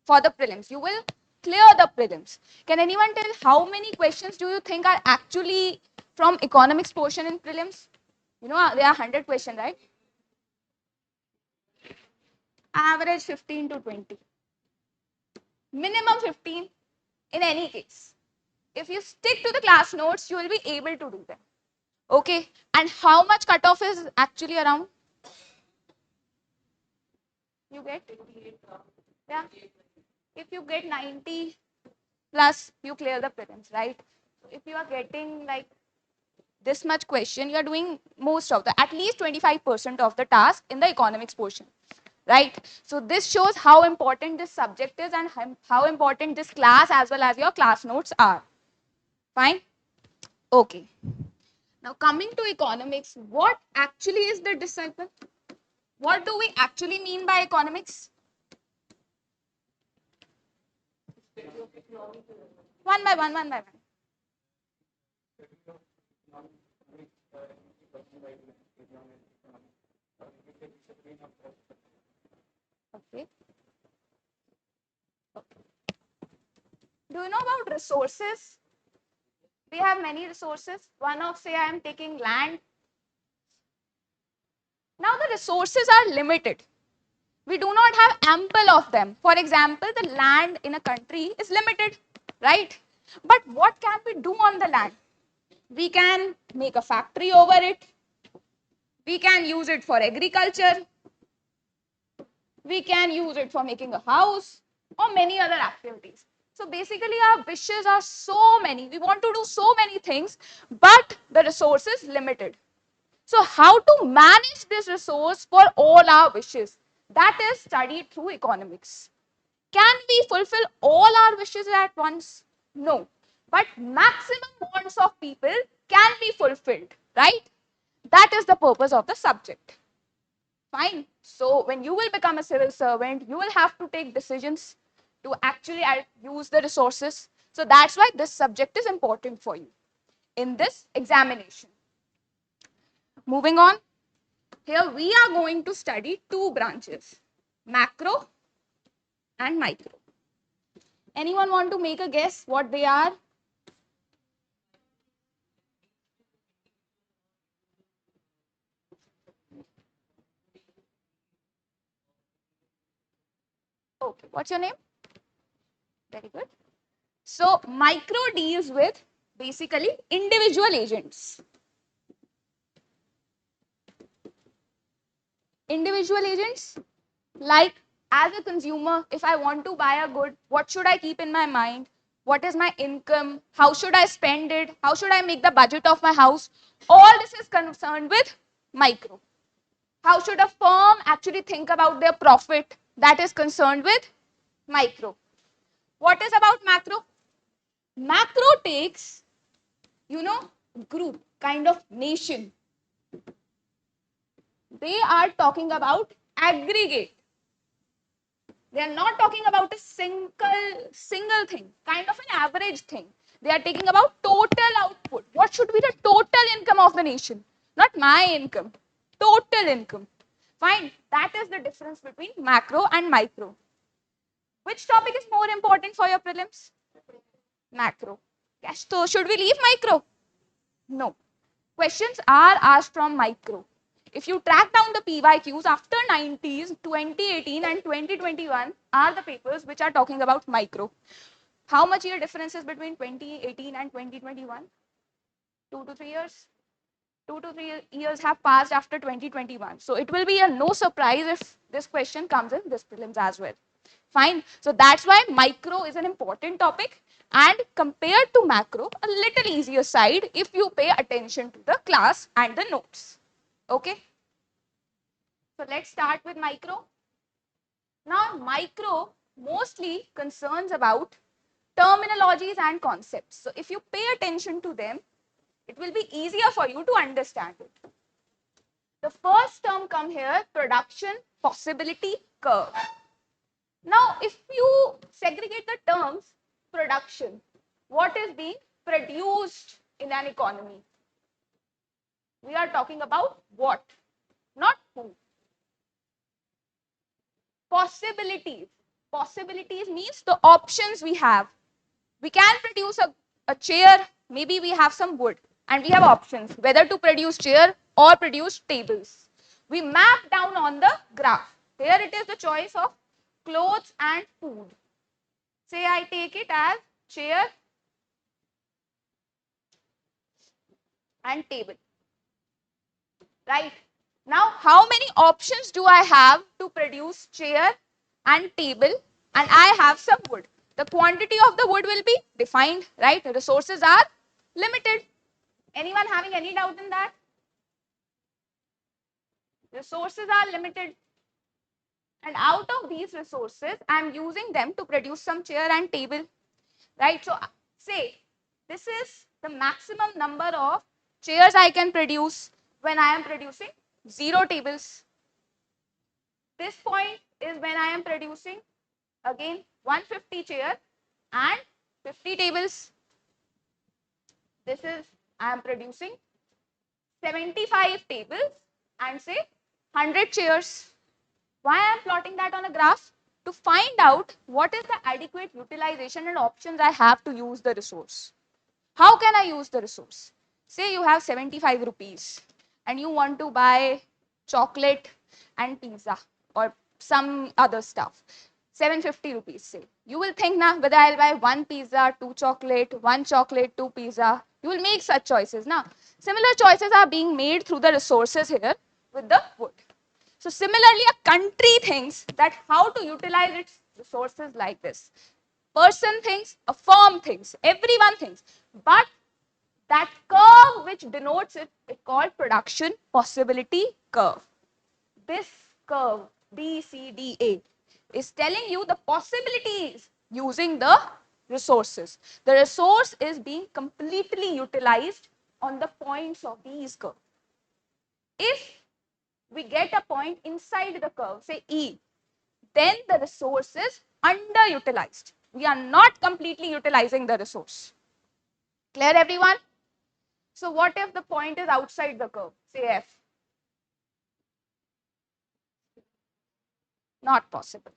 for the prelims. You will clear the prelims. Can anyone tell how many questions do you think are actually from economics portion in prelims? You know, there are 100 questions, right? Average 15 to 20. Minimum 15 in any case. If you stick to the class notes, you will be able to do them. Okay. And how much cutoff is actually around? You get? Yeah. If you get 90 plus, you clear the prelims, right? So if you are getting like this much question, you are doing most of the, at least 25% of the task in the economics portion, right? So this shows how important this subject is and how important this class as well as your class notes are. Fine? Okay. Now coming to economics, what actually is the discipline? What do we actually mean by economics? One by one, one by one. Okay. Do you know about resources? We have many resources. One of, say, I am taking land. Now the resources are limited. We do not have ample of them. For example, the land in a country is limited, right? But what can we do on the land? We can make a factory over it. We can use it for agriculture. We can use it for making a house or many other activities. So basically our wishes are so many. We want to do so many things, but the resource is limited. So how to manage this resource for all our wishes? That is studied through economics. Can we fulfill all our wishes at once? No. But maximum wants of people can be fulfilled, right? That is the purpose of the subject. Fine. So when you will become a civil servant, you will have to take decisions to actually use the resources. So that's why this subject is important for you in this examination. Moving on. Here we are going to study two branches, macro and micro. Anyone want to make a guess what they are? Okay, what's your name? Very good. So micro deals with basically individual agents. Individual agents, like as a consumer, if I want to buy a good, what should I keep in my mind? What is my income? How should I spend it? How should I make the budget of my house? All this is concerned with micro. How should a firm actually think about their profit? That is concerned with micro. What is about macro? Macro takes, group, kind of nation. They are talking about aggregate. They are not talking about a single thing, kind of an average thing. They are taking about total output. What should be the total income of the nation? Not my income, total income. Fine, that is the difference between macro and micro. Which topic is more important for your prelims? Macro. Yes, so should we leave micro? No. Questions are asked from micro. If you track down the PYQs after 90s, 2018 and 2021 are the papers which are talking about micro. How much year difference is between 2018 and 2021? 2 to 3 years. 2 to 3 years have passed after 2021. So it will be a no surprise if this question comes in this prelims as well. Fine. So that's why micro is an important topic, and compared to macro, a little easier side if you pay attention to the class and the notes. Okay. So let's start with micro. Now micro mostly concerns about terminologies and concepts. So if you pay attention to them, it will be easier for you to understand it. The first term come here, production possibility curve. Now, if you segregate the terms, production, what is being produced in an economy? We are talking about what, not who. Possibilities. possibilities means the options we have. We can produce a chair, maybe we have some wood, and we have options whether to produce chair or produce tables. We map down on the graph. Here it is the choice of clothes and food. Say I take it as chair and table. Right? Now, how many options do I have to produce chair and table, and I have some wood? The quantity of the wood will be defined, right? The resources are limited. Anyone having any doubt in that? Resources are limited. And out of these resources, I am using them to produce some chair and table, right? So, say this is the maximum number of chairs I can produce when I am producing 0 tables. This point is when I am producing again 150 chair and 50 tables. This is I am producing 75 tables and say 100 chairs. Why I am plotting that on a graph? To find out what is the adequate utilization and options I have to use the resource. How can I use the resource? Say you have 75 rupees and you want to buy chocolate and pizza or some other stuff. 750 rupees, say. You will think now whether I'll buy 1 pizza, 2 chocolate, 1 chocolate, 2 pizza. You will make such choices. Now, similar choices are being made through the resources here with the wood. So similarly, a country thinks that how to utilize its resources like this. Person thinks, a firm thinks, everyone thinks. But that curve which denotes it, is called production possibility curve. This curve, BCDA, is telling you the possibilities using the resources. The resource is being completely utilized on the points of these curves. If we get a point inside the curve, say E, then the resource is underutilized. We are not completely utilizing the resource. Clear, everyone? So what if the point is outside the curve, say F? Not possible.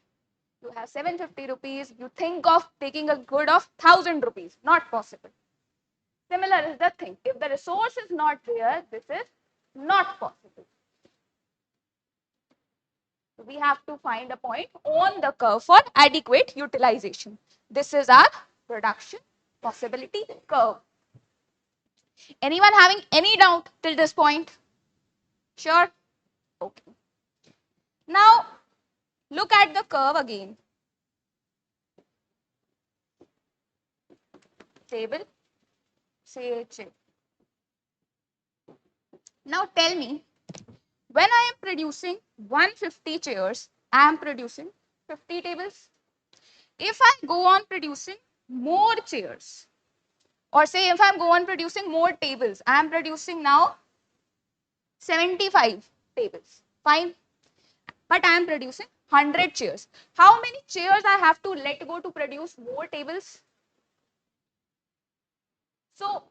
You have 750 rupees, you think of taking a good of 1000 rupees. Not possible. Similar is the thing. If the resource is not there, this is not possible. We have to find a point on the curve for adequate utilization. This is our production possibility curve. Anyone having any doubt till this point? Sure? Okay. Now, look at the curve again. Table, CHA. Now tell me, when I am producing 150 chairs, I am producing 50 tables. If I go on producing more chairs, or say if I go on producing more tables, I am producing now 75 tables. Fine. But I am producing 100 chairs. How many chairs I have to let go to produce more tables? So,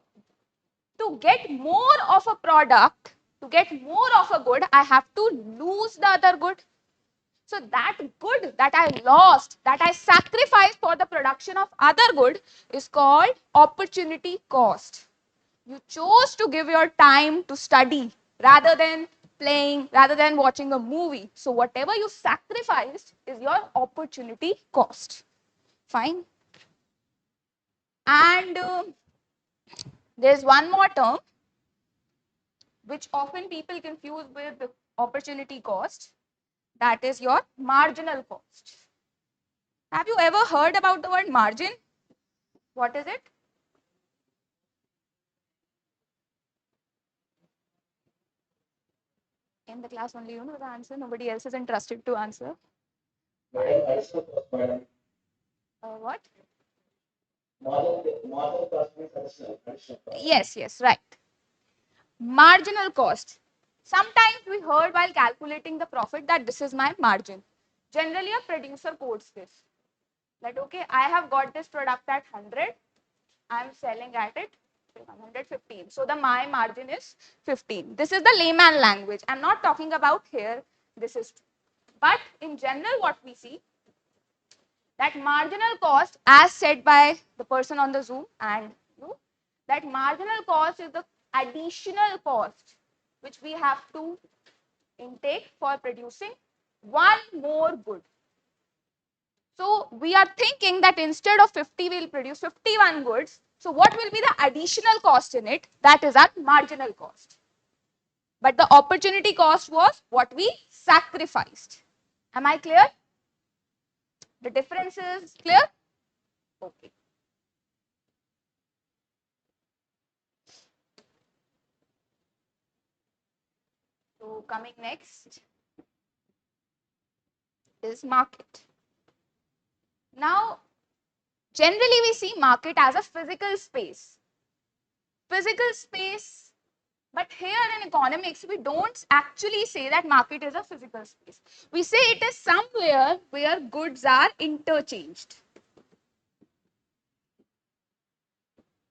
to get more of a product, to get more of a good, I have to lose the other good. So that good that I lost, that I sacrificed for the production of other good is called opportunity cost. You chose to give your time to study rather than playing, rather than watching a movie. So whatever you sacrificed is your opportunity cost. Fine. And there's one more term which often people confuse with the opportunity cost. That is your marginal cost. Have you ever heard about the word margin? What is it? In the class only you know the answer. Nobody else is interested to answer. What? Yes, right. Marginal cost. Sometimes we heard while calculating the profit that this is my margin. Generally, a producer quotes this. That okay, I have got this product at 100. I am selling at it 115. So my margin is 15. This is the layman language. I'm not talking about here. This is, but in general, what we see That marginal cost, as said by the person on the Zoom and you, that marginal cost is the additional cost which we have to intake for producing one more good. So we are thinking that instead of 50, we'll produce 51 goods. So what will be the additional cost in it? That is our marginal cost. But the opportunity cost was what we sacrificed. Am I clear? The difference is clear? Okay. So coming next is market. Now, generally we see market as a physical space. Physical space, but here in economics, we don't actually say that market is a physical space. We say it is somewhere where goods are interchanged.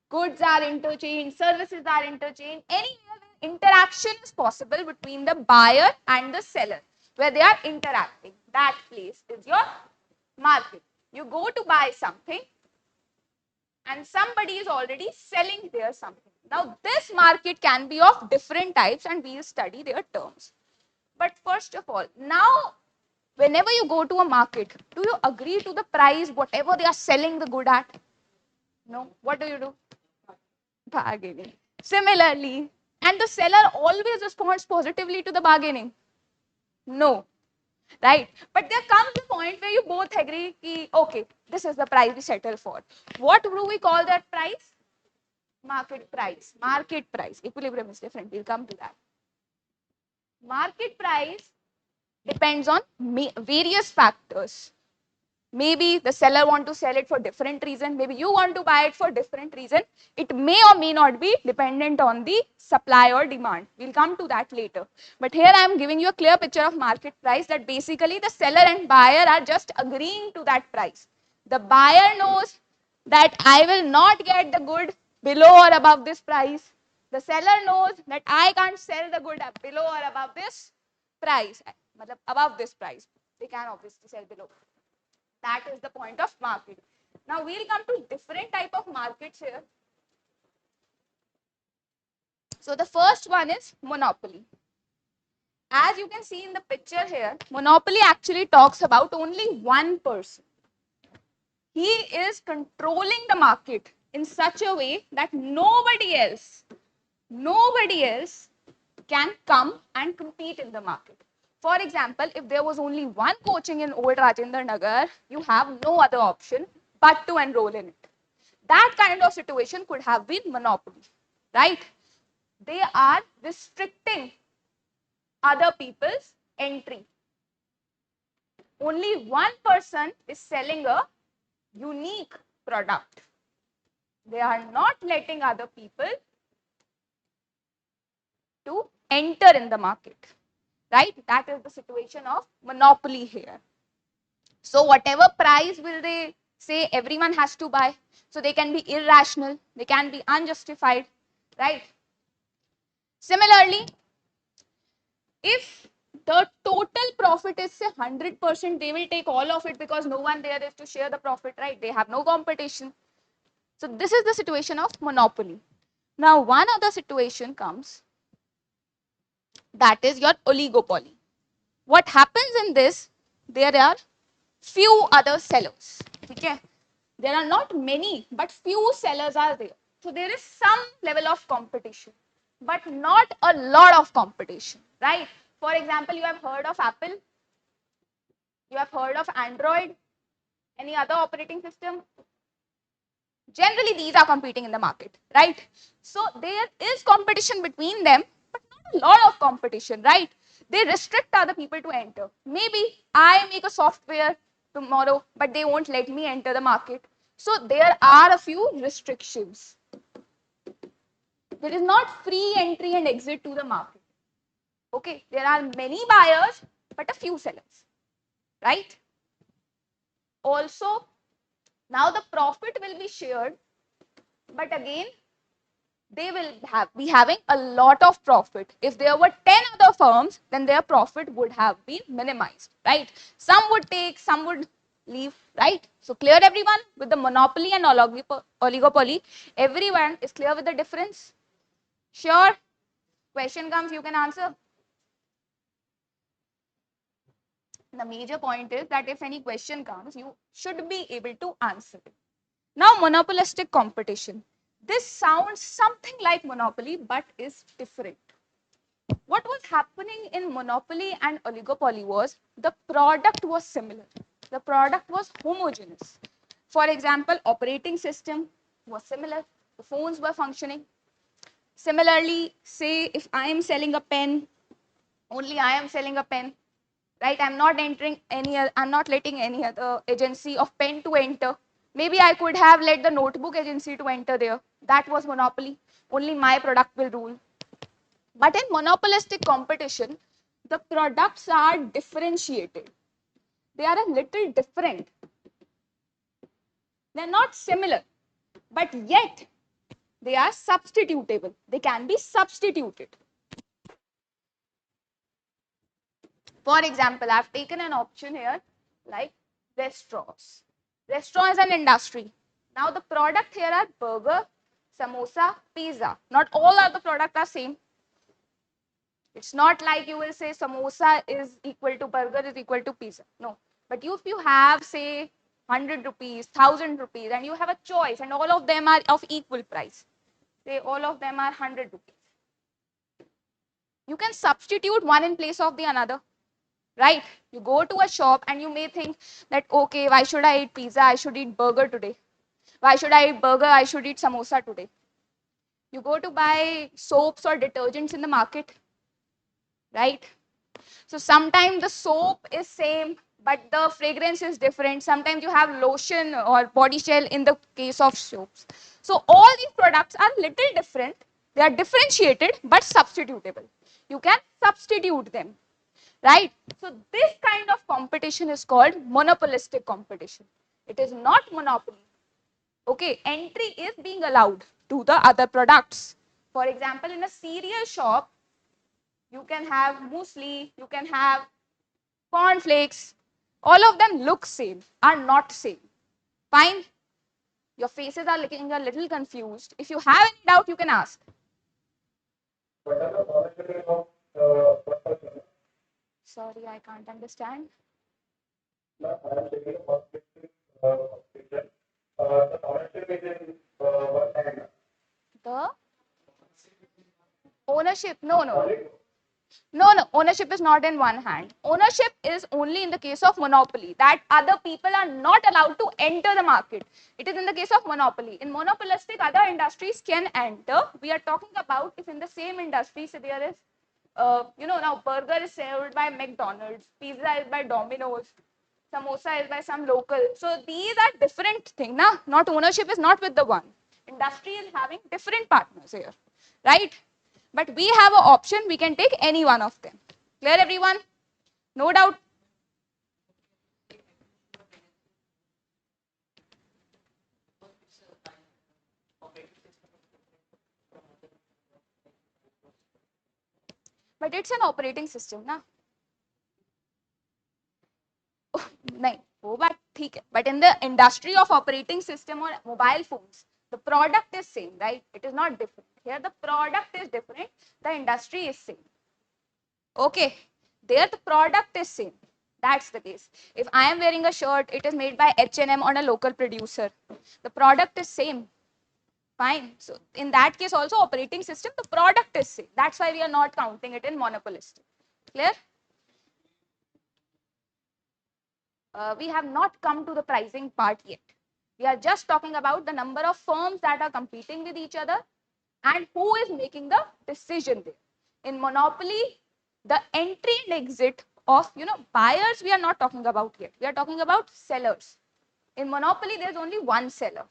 Goods are interchanged, services are interchanged, anywhere where interaction is possible between the buyer and the seller, where they are interacting. That place is your market. You go to buy something and somebody is already selling there something. Now, this market can be of different types and we will study their terms. But first of all, now, whenever you go to a market, do you agree to the price, whatever they are selling the good at? No. What do? Bargaining. Similarly, and the seller always responds positively to the bargaining. No. Right? But there comes a point where you both agree, ki, okay, this is the price we settle for. What do we call that price? Market price. Market price. Equilibrium is different. We'll come to that. Market price depends on various factors. Maybe the seller want to sell it for different reason. Maybe you want to buy it for different reason. It may or may not be dependent on the supply or demand. We'll come to that later. But here I am giving you a clear picture of market price, that basically the seller and buyer are just agreeing to that price. The buyer knows that I will not get the good below or above this price. The seller knows that I can't sell the good below or above this price. Above this price. They can obviously sell below. That is the point of market. Now we'll come to different type of markets here. So the first one is monopoly. As you can see in the picture here, monopoly actually talks about only one person. He is controlling the market in such a way that nobody else can come and compete in the market. For example, if there was only one coaching in Old Rajendra Nagar, you have no other option but to enroll in it. That kind of situation could have been monopoly, right? They are restricting other people's entry. Only one person is selling a unique product. They are not letting other people to enter in the market. Right? That is the situation of monopoly here. So whatever price will they say everyone has to buy. So they can be irrational, they can be unjustified, right? Similarly, if the total profit is say 100%, they will take all of it because no one there is to share the profit, right? They have no competition. So this is the situation of monopoly. Now one other situation comes, that is your oligopoly. What happens in this, there are few other sellers. Okay? There are not many, but few sellers are there. So there is some level of competition, but not a lot of competition, right? For example, you have heard of Apple, you have heard of Android, any other operating system. Generally, these are competing in the market, right? So there is competition between them, but not a lot of competition, right? They restrict other people to enter. Maybe I make a software tomorrow, but they won't let me enter the market. So there are a few restrictions. There is not free entry and exit to the market. Okay, there are many buyers, but a few sellers, right? Also, now the profit will be shared, but again, they will be having a lot of profit. If there were 10 other firms, then their profit would have been minimized, right? Some would take, some would leave, right? So clear everyone with the monopoly and oligopoly? Everyone is clear with the difference? Sure? Question comes, you can answer. The major point is that if any question comes, you should be able to answer it. Now, monopolistic competition. This sounds something like monopoly, but is different. What was happening in monopoly and oligopoly was the product was similar. The product was homogeneous. For example, operating system was similar. The phones were functioning. Similarly, say if I am selling a pen, only I am selling a pen, right? I'm not letting any other agency of pen to enter. Maybe I could have let the notebook agency to enter there. That was monopoly. Only my product will rule. But in monopolistic competition, the products are differentiated. They are a little different. They're not similar, but yet they are substitutable. They can be substituted. For example, I've taken an option here like restaurants. Restaurant is an industry. Now the product here are burger, samosa, pizza. Not all of the products are same. It's not like you will say samosa is equal to burger is equal to pizza. No. But if you have say 100 rupees, 1000 rupees and you have a choice and all of them are of equal price. Say all of them are 100 rupees. You can substitute one in place of the another. Right? You go to a shop and you may think that, okay, why should I eat pizza? I should eat burger today. Why should I eat burger? I should eat samosa today. You go to buy soaps or detergents in the market, right? So sometimes the soap is same, but the fragrance is different. Sometimes you have lotion or body gel in the case of soaps. So all these products are little different. They are differentiated but substitutable. You can substitute them. Right? So this kind of competition is called monopolistic competition. It is not monopoly. Okay, entry is being allowed to the other products. For example, in a cereal shop, you can have muesli, you can have cornflakes. All of them look same, are not same. Fine? Your faces are looking a little confused. If you have any doubt, you can ask. Sorry, I can't understand. The ownership, no, ownership is not in one hand. Ownership is only in the case of monopoly, that other people are not allowed to enter the market. It is in the case of monopoly. In monopolistic, other industries can enter. We are talking about if in the same industry, so there is, now burger is sold by McDonald's, pizza is by Domino's, samosa is by some local. So these are different things, na? Not ownership is not with the one. Industry is having different partners here, right? But we have an option, we can take any one of them. Clear everyone? No doubt? But it's an operating system, na? नहीं वो बात ठीक है, but in the industry of operating system or mobile phones, the product is same, right? It is not different. Here the product is different, the industry is same. Okay, there the product is same. That's the case. If I am wearing a shirt, it is made by H&M on a local producer. The product is same. Fine. So in that case also operating system, the product is same. That's why we are not counting it in monopolistic. Clear? We have not come to the pricing part yet. We are just talking about the number of firms that are competing with each other and who is making the decision there. In monopoly, the entry and exit of buyers we are not talking about yet. We are talking about sellers. In monopoly, there is only one seller.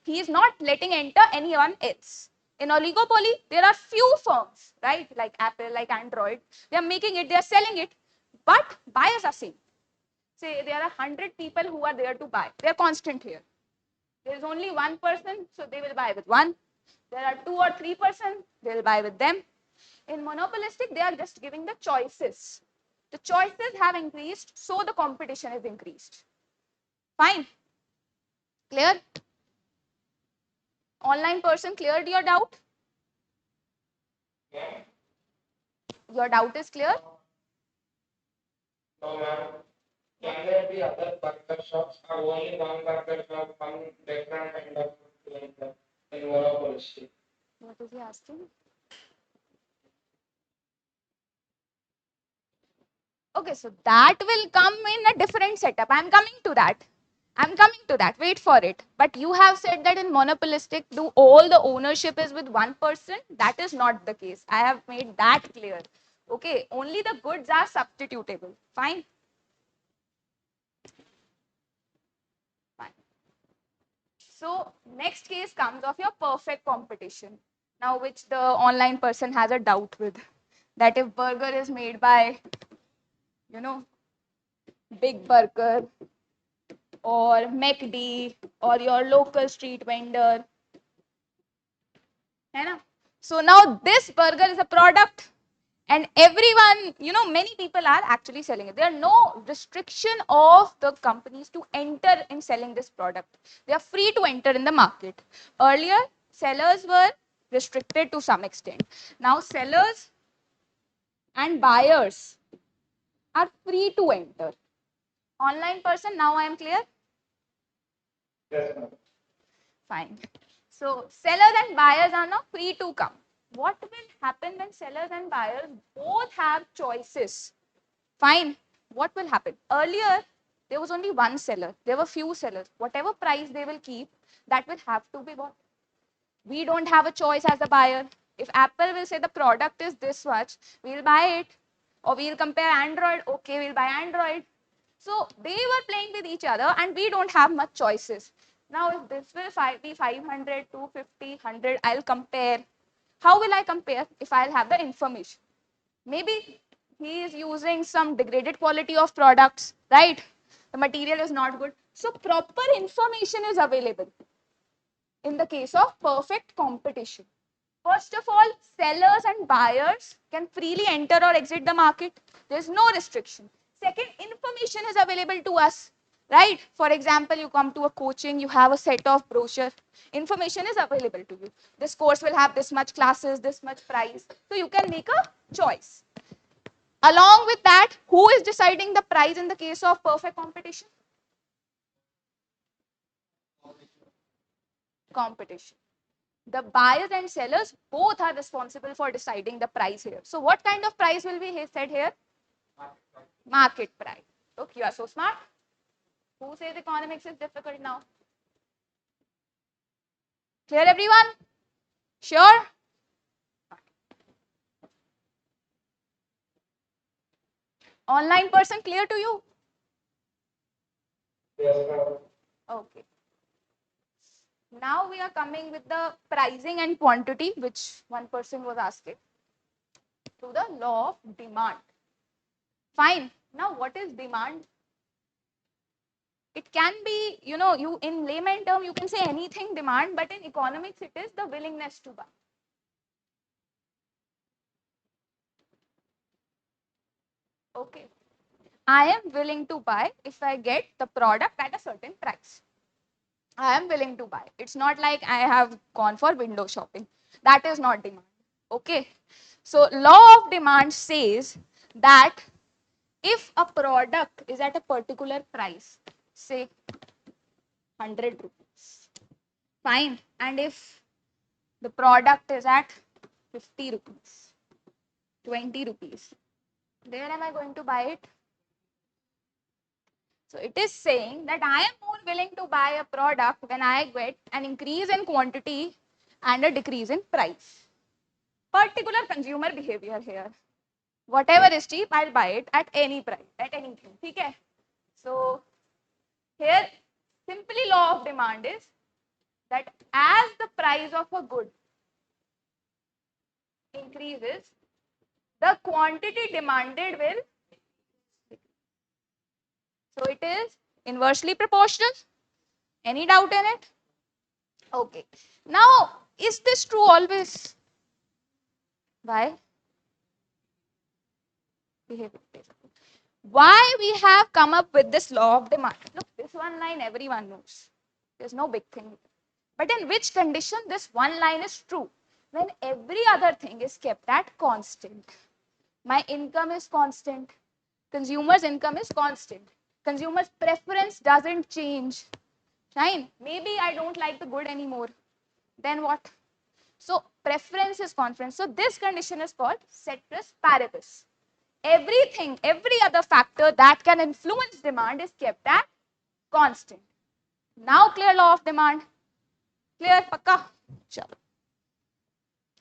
He is not letting enter anyone else. In oligopoly, there are few firms, right? Like Apple, like Android. They are making it, they are selling it, but buyers are same. Say there are 100 people who are there to buy. They are constant here. There is only one person, so they will buy with one. There are 2 or 3 persons, they will buy with them. In monopolistic, they are just giving the choices. The choices have increased, so the competition is increased. Fine. Clear? Online person, cleared your doubt? Your doubt is clear? No, ma'am. Can there be other burger shops or only one burger shop, one different kind of food in monopoly? What is he asking? Okay, so that will come in a different setup. I'm coming to that. I'm coming to that. Wait for it. But you have said that in monopolistic, do all the ownership is with one person? That is not the case. I have made that clear. Okay, only the goods are substitutable. Fine. Fine. So next case comes of your perfect competition. Now, which the online person has a doubt with. That if burger is made by, you know, Big Burger or McD or your local street vendor. है ना? So now this burger is a product and everyone, many people are actually selling it. There are no restriction of the companies to enter in selling this product. They are free to enter in the market. Earlier, sellers were restricted to some extent. Now sellers and buyers are free to enter. Online person, now I am clear? Yes, ma'am. Fine. So sellers and buyers are now free to come. What will happen when sellers and buyers both have choices? Fine. What will happen? Earlier, there was only one seller. There were few sellers. Whatever price they will keep, that will have to be bought. We don't have a choice as a buyer. If Apple will say the product is this much, we'll buy it. Or we'll compare Android. Okay, we'll buy Android. So they were playing with each other and we don't have much choices. Now if this will be 500, 250, 100, I'll compare. How will I compare if I'll have the information? Maybe he is using some degraded quality of products, right? The material is not good. So proper information is available in the case of perfect competition. First of all, sellers and buyers can freely enter or exit the market. There's no restriction. Second, information is available to us, right? For example, you come to a coaching, you have a set of brochure. Information is available to you. This course will have this much classes, this much price. So you can make a choice. Along with that, who is deciding the price in the case of perfect competition? Competition. The buyers and sellers both are responsible for deciding the price here. So what kind of price will be said here? Market price. Look, you are so smart. Who says economics is difficult now? Clear, everyone? Sure? Online person, clear to you? Yes, ma'am. Okay. Now we are coming with the pricing and quantity, which one person was asking, to the law of demand. Fine. Now what is demand? It can be, you in layman term, you can say anything demand, but in economics, it is the willingness to buy. Okay. I am willing to buy if I get the product at a certain price. I am willing to buy. It's not like I have gone for window shopping. That is not demand. Okay. So law of demand says that if a product is at a particular price, say 100 rupees, fine. And if the product is at 50 rupees, 20 rupees, where am I going to buy it? So it is saying that I am more willing to buy a product when I get an increase in quantity and a decrease in price. Particular consumer behavior here. Whatever is cheap, I'll buy it at any price, at anything. Okay? So here, simply law of demand is that as the price of a good increases, the quantity demanded will. So it is inversely proportional. Any doubt in it? Okay. Now, is this true always? Why? Behavior. Why we have come up with this law of demand? Look, this one line everyone knows. There's no big thing. But in which condition this one line is true? When every other thing is kept at constant. My income is constant. Consumer's income is constant. Consumer's preference doesn't change. Fine. Maybe I don't like the good anymore. Then what? So preference is constant. So this condition is called ceteris paribus. Everything, every other factor that can influence demand is kept at constant. Now clear law of demand. Clear, pakka? Chalo.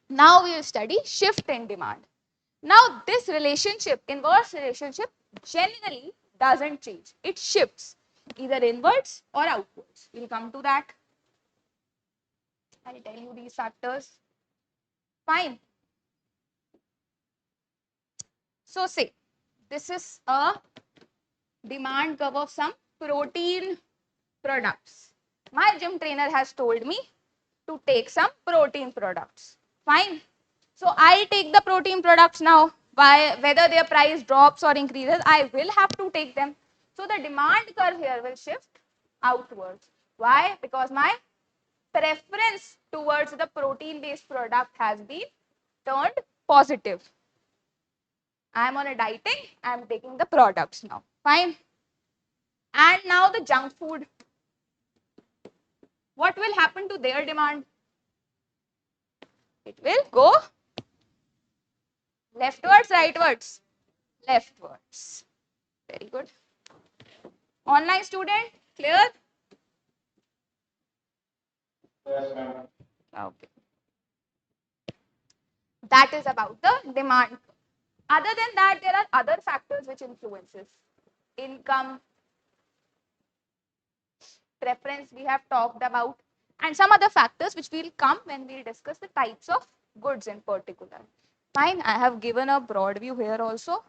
Now we will study shift in demand. Now this relationship, inverse relationship, generally doesn't change. It shifts either inwards or outwards. We'll come to that. I'll tell you these factors. Fine. So say this is a demand curve of some protein products. My gym trainer has told me to take some protein products. Fine. So I take the protein products now. Whether their price drops or increases, I will have to take them. So the demand curve here will shift outwards. Why? Because my preference towards the protein based product has been turned positive. I am on a dieting, I am taking the products now. Fine. And now the junk food. What will happen to their demand? It will go leftwards, rightwards? Leftwards. Very good. Online student, clear? Yes, ma'am. Okay. That is about the demand. Other than that, there are other factors which influences. Income, preference we have talked about, and some other factors which will come when we discuss the types of goods in particular. Fine, I have given a broad view here also.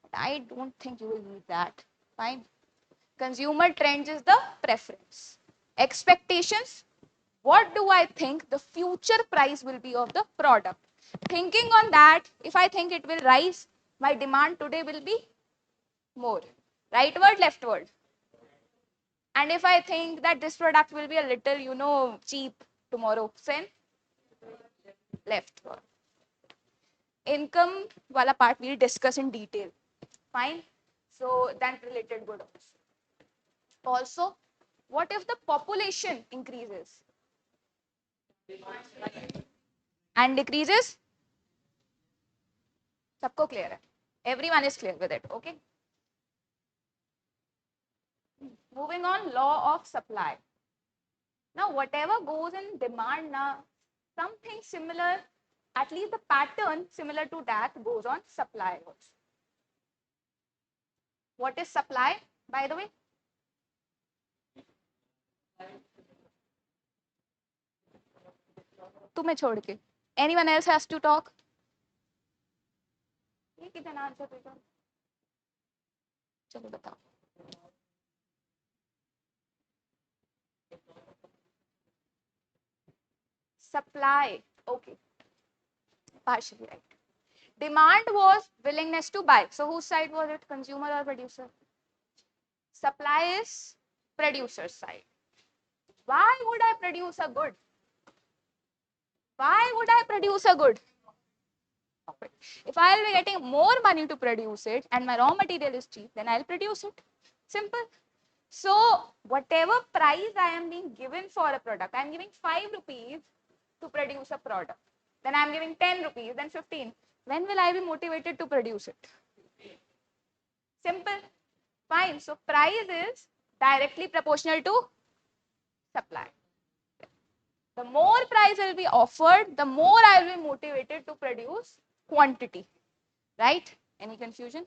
But I don't think you will need that. Fine. Consumer trends is the preference. Expectations, what do I think the future price will be of the product? Thinking on that, if I think it will rise, my demand today will be more. Rightward, leftward. And if I think that this product will be a little, cheap tomorrow, then leftward. Income wala part we'll discuss in detail. Fine. So then related good also. What if the population increases and decreases? सबको clear है? Everyone is clear with it, okay? Moving on, law of supply. Now, whatever goes in demand now, something similar, at least the pattern similar to that goes on supply also. What is supply, by the way? तुम्हें छोड़ के. Anyone else has to talk? ये कितना answer देगा? चलो बताओ. Supply, okay, partially right. Demand was willingness to buy. So whose side was it, consumer or producer? Supply is producer's side. Why would I produce a good? Why would I produce a good? If I will be getting more money to produce it and my raw material is cheap, then I'll produce it. Simple. So whatever price I am being given for a product, I am giving 5 rupees to produce a product. Then I am giving 10 rupees, then 15. When will I be motivated to produce it? Simple. Fine. So price is directly proportional to supply. The more price will be offered, the more I will be motivated to produce quantity. Right? Any confusion?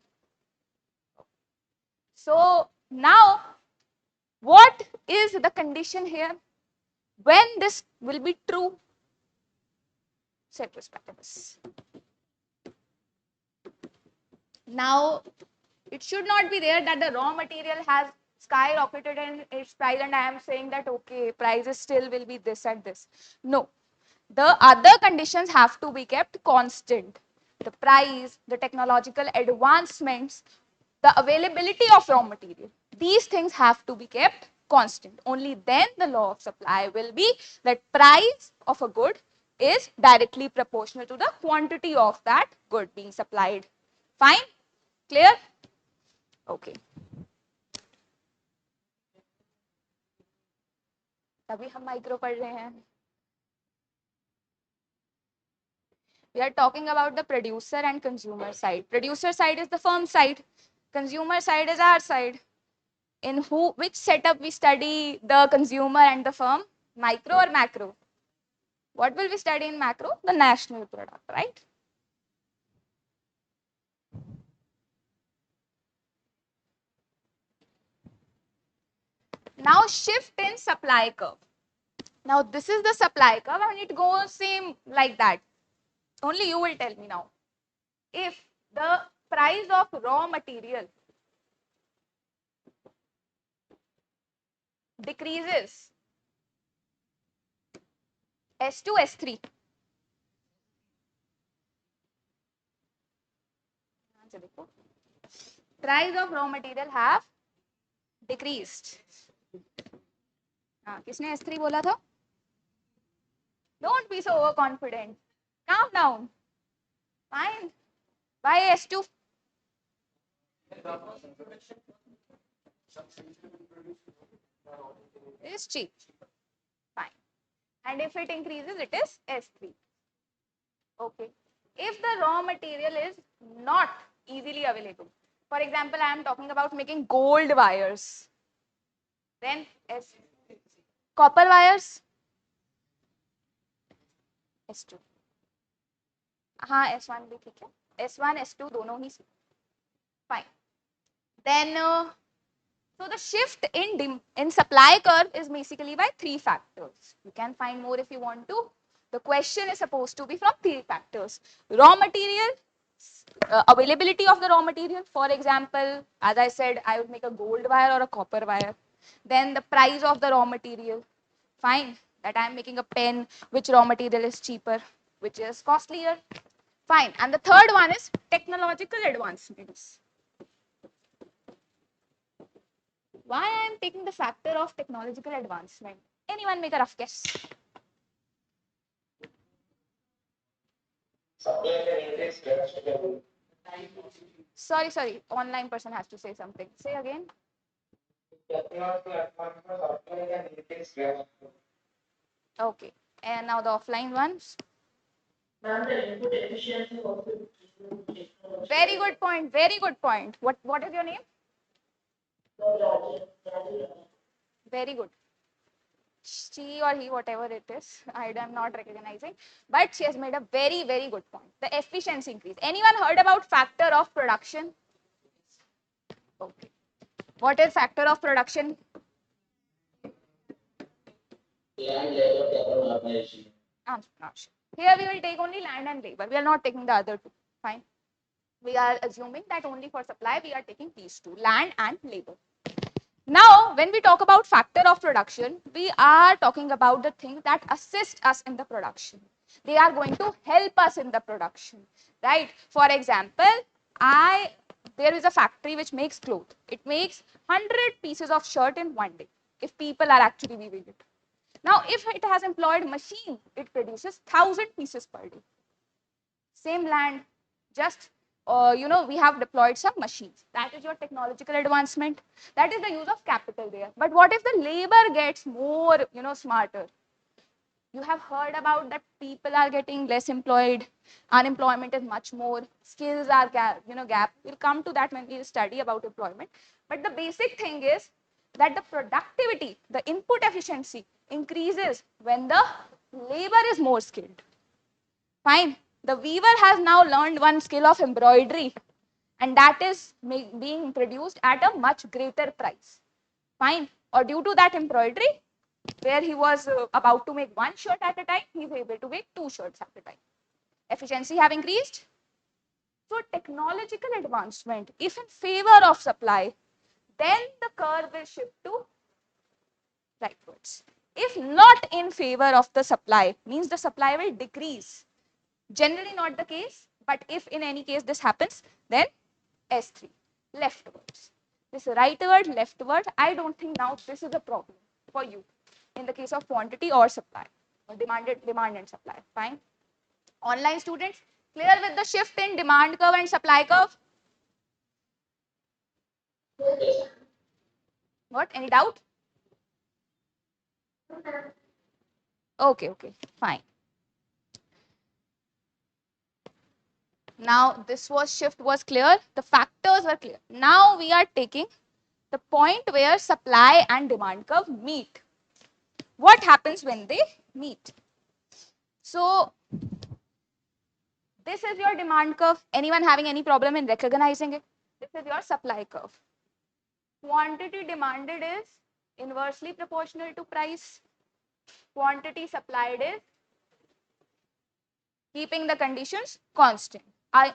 So now, what is the condition here? When this will be true? Ceteris paribus. Now, it should not be there that the raw material has skyrocketed in its price and I am saying that okay, prices still will be this and this. No, the other conditions have to be kept constant. The price, the technological advancements, the availability of raw material. These things have to be kept constant. Only then the law of supply will be that price of a good is directly proportional to the quantity of that good being supplied. Fine? Clear? Okay. अभी हम micro पढ़ रहे हैं. We are talking about the producer and consumer side. Producer side is the firm side. Consumer side is our side. In which setup we study the consumer and the firm? Micro or macro? What will we study in macro? The national product, right? Now shift in supply curve. Now this is the supply curve and it goes same like that. Only you will tell me now. If the price of raw material decreases, S2, S3. Price of raw material have decreased. किसने S3 बोला था? Don't be so overconfident. Calm down. Fine. Why S2? It is cheap. Fine. And if it increases, it is S3. Okay. If the raw material is not easily available, for example, I am talking about making gold wires, then S. Copper wires, S2. हाँ S1 भी ठीक है. S1, S2 दोनों ही. Fine. Then so the shift in supply curve is basically by 3 factors. You can find more if you want to. The question is supposed to be from 3 factors. Raw material, availability of the raw material. For example, as I said, I would make a gold wire or a copper wire. Then the price of the raw material. Fine, that I am making a pen, which raw material is cheaper, which is costlier. Fine. And the third one is technological advancements. Why I am taking the factor of technological advancement? Anyone make a rough guess? Sorry. Online person has to say something. Say again. Okay. And now the offline ones. Very good point. Very good point. What is your name? Very good. She or he, whatever it is, I am not recognizing, but she has made a very, very good point. The efficiency increase. Anyone heard about factor of production? Okay. What is factor of production? Land, labor, capital, organization. Not sure. Here we will take only land and labor. We are not taking the other two. Fine. We are assuming that only for supply we are taking these two, land and labor. Now, when we talk about factor of production, we are talking about the things that assist us in the production. They are going to help us in the production, right? For example, there is a factory which makes clothes. It makes 100 pieces of shirt in one day, if people are actually weaving it. Now, if it has employed machine, it produces 1,000 pieces per day. Same land, just we have deployed some machines. That is your technological advancement. That is the use of capital there. But what if the labor gets more, smarter? You have heard about that people are getting less employed. Unemployment is much more. Skills are gap. We'll come to that when we study about employment. But the basic thing is that the productivity, the input efficiency increases when the labor is more skilled. Fine. The weaver has now learned one skill of embroidery, and that is being produced at a much greater price. Fine. Or due to that embroidery, where he was about to make one shirt at a time, he is able to make 2 shirts at a time. Efficiency have increased. So technological advancement, if in favor of supply, then the curve will shift to rightwards. If not in favor of the supply, means the supply will decrease. Generally not the case, but if in any case this happens, then S3. leftwards. This rightward, leftward, I don't think now this is a problem for you in the case of quantity or supply, or demand and supply. Fine. Online students, clear with the shift in demand curve and supply curve? What? Any doubt? Okay, fine. Now this shift was clear, the factors were clear. Now we are taking the point where supply and demand curve meet. What happens when they meet? So this is your demand curve. Anyone having any problem in recognizing it? This is your supply curve. Quantity demanded is inversely proportional to price. Quantity supplied is keeping the conditions constant.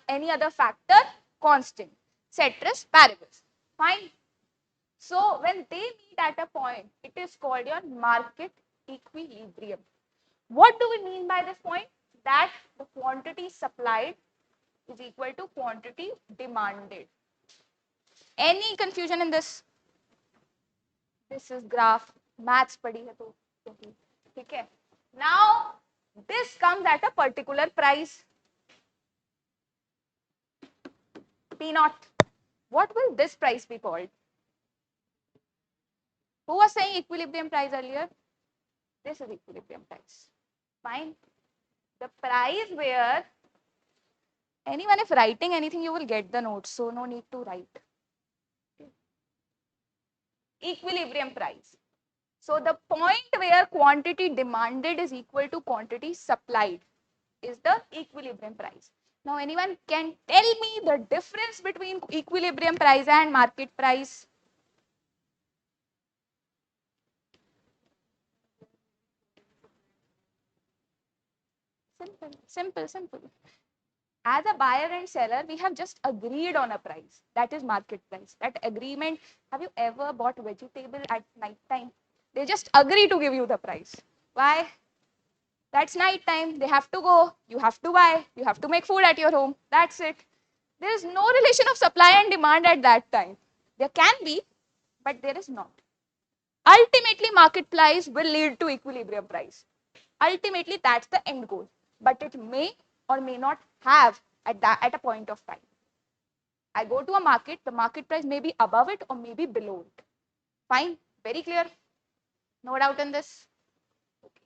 Any other factor constant. Ceteris paribus. Fine. So when they meet at a point, it is called your market equilibrium. What do we mean by this point? That the quantity supplied is equal to quantity demanded. Any confusion in this? This is graph. Maths पढ़ी है तो ठीक है. Now this comes at a particular price. P naught. What will this price be called? Who was saying equilibrium price earlier? This is equilibrium price. Fine. The price where anyone, if writing anything, you will get the notes, so no need to write. Equilibrium price. So the point where quantity demanded is equal to quantity supplied is the equilibrium price. Now anyone can tell me the difference between equilibrium price and market price? Simple. As a buyer and seller, we have just agreed on a price. That is market price. That agreement, have you ever bought vegetable at night time? They just agree to give you the price. Why? That's night time. They have to go. You have to buy. You have to make food at your home. That's it. There is no relation of supply and demand at that time. There can be, but there is not. Ultimately, market price will lead to equilibrium price. Ultimately, that's the end goal. But it may or may not have at a point of time. I go to a market, the market price may be above it or maybe below it. Fine, very clear. No doubt in this. Okay.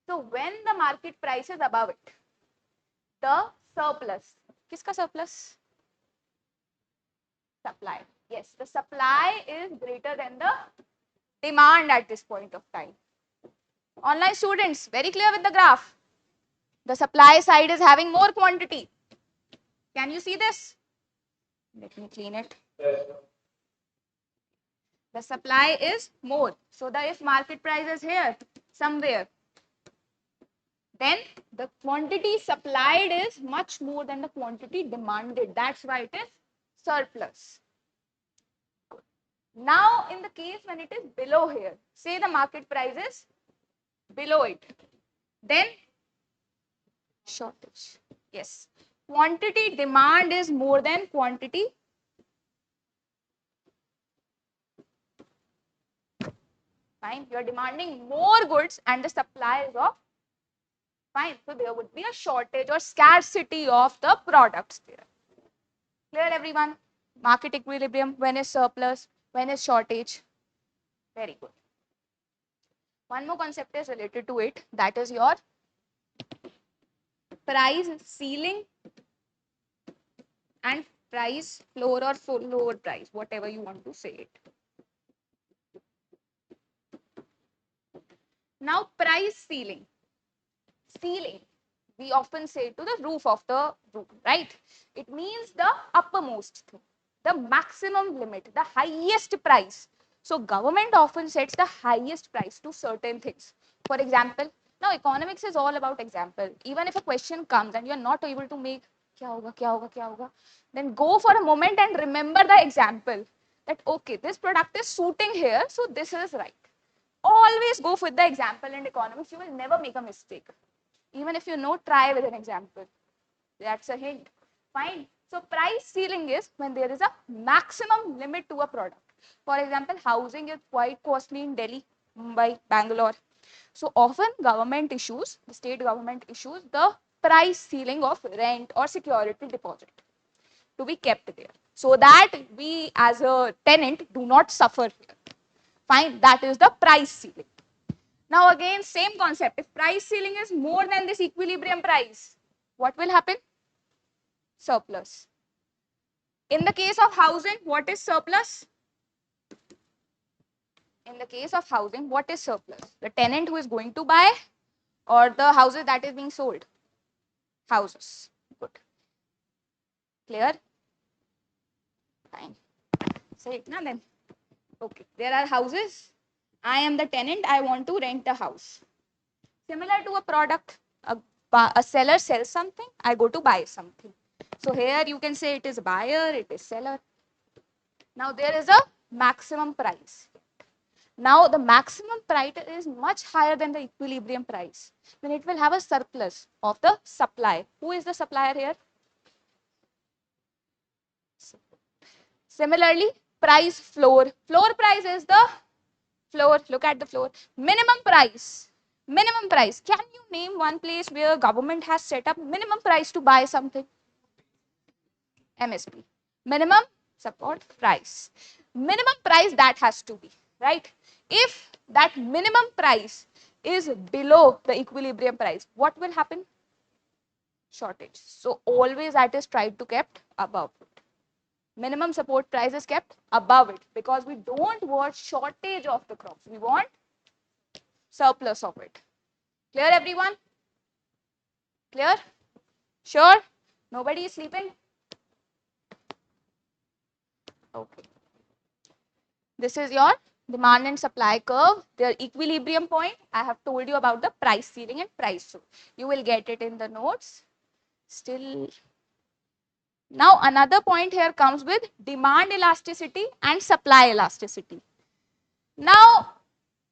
So when the market price is above it, the surplus, kiska surplus? Supply. Yes, the supply is greater than the demand at this point of time. Online students, very clear with the graph. The supply side is having more quantity. Can you see this? Let me clean it. Yes. The supply is more. So the if market price is here somewhere, then the quantity supplied is much more than the quantity demanded. That's why it is surplus. Now in the case when it is below here, say the market price is below it, then shortage. Yes. Quantity demand is more than quantity. Fine. You are demanding more goods and the supply is of. Fine. So there would be a shortage or scarcity of the products there. Clear everyone? Market equilibrium, when is surplus, when is shortage. Very good. One more concept is related to it. That is your price ceiling and price floor or lower price, whatever you want to say it. Now price ceiling. Ceiling, we often say to the roof of the room, right? It means the uppermost thing, the maximum limit, the highest price. So government often sets the highest price to certain things. For example, now economics is all about example. Even if a question comes and you are not able to make kya hoga, then go for a moment and remember the example that okay, this product is suiting here, so this is right. Always go with the example in economics. You will never make a mistake. Even if you know, try with an example. That's a hint. Fine. So price ceiling is when there is a maximum limit to a product. For example, housing is quite costly in Delhi, Mumbai, Bangalore. So often government issues, the state government issues the price ceiling of rent or security deposit to be kept there, so that we as a tenant do not suffer here. Fine, that is the price ceiling. Now again, same concept. If price ceiling is more than this equilibrium price, what will happen? Surplus. In the case of housing, what is surplus? In the case of housing, what is surplus? The tenant who is going to buy or the houses that is being sold? Houses. Good. Clear? Fine. Say it now then. Okay. There are houses. I am the tenant. I want to rent a house. Similar to a product, a seller sells something. I go to buy something. So here you can say it is buyer, it is seller. Now there is a maximum price. Now the maximum price is much higher than the equilibrium price. Then it will have a surplus of the supply. Who is the supplier here? Similarly, price floor. Floor price is the floor. Look at the floor. Minimum price. Minimum price. Can you name one place where government has set up minimum price to buy something? MSP. Minimum support price. Minimum price that has to be, right? If that minimum price is below the equilibrium price, what will happen? Shortage. So always that is tried to kept above it. Minimum support price is kept above it because we don't want shortage of the crops. We want surplus of it. Clear everyone? Clear? Sure? Nobody is sleeping? Okay. This is your demand and supply curve, their equilibrium point. I have told you about the price ceiling and price floor. You will get it in the notes. Still. Now another point here comes with demand elasticity and supply elasticity. Now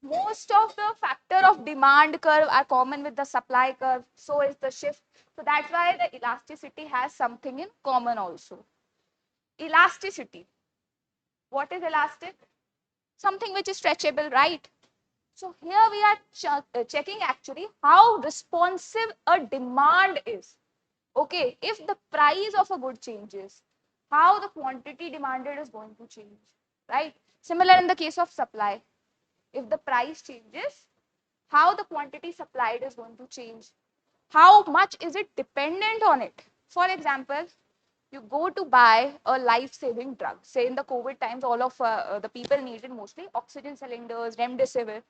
most of the factor of demand curve are common with the supply curve. So is the shift. So that's why the elasticity has something in common also. Elasticity. What is elastic? Something which is stretchable, right? So here we are checking actually how responsive a demand is. Okay, if the price of a good changes, how the quantity demanded is going to change, right? Similar in the case of supply. If the price changes, how the quantity supplied is going to change. How much is it dependent on it? For example, you go to buy a life-saving drug. Say in the COVID times, all of the people needed mostly oxygen cylinders, remdesivir.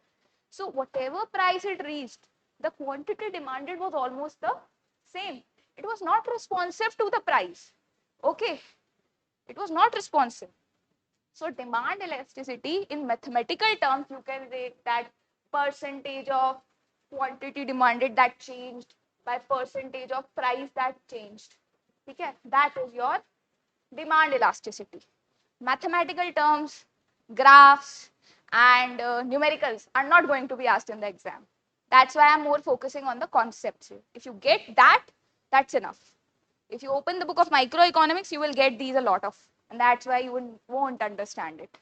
So whatever price it reached, the quantity demanded was almost the same. It was not responsive to the price. Okay, it was not responsive. So demand elasticity in mathematical terms, you can say that percentage of quantity demanded that changed by percentage of price that changed. Okay, that is your demand elasticity. Mathematical terms, graphs and numericals are not going to be asked in the exam. That's why I'm more focusing on the concepts here. If you get that, that's enough. If you open the book of microeconomics, you will get these a lot of, and that's why you won't understand it.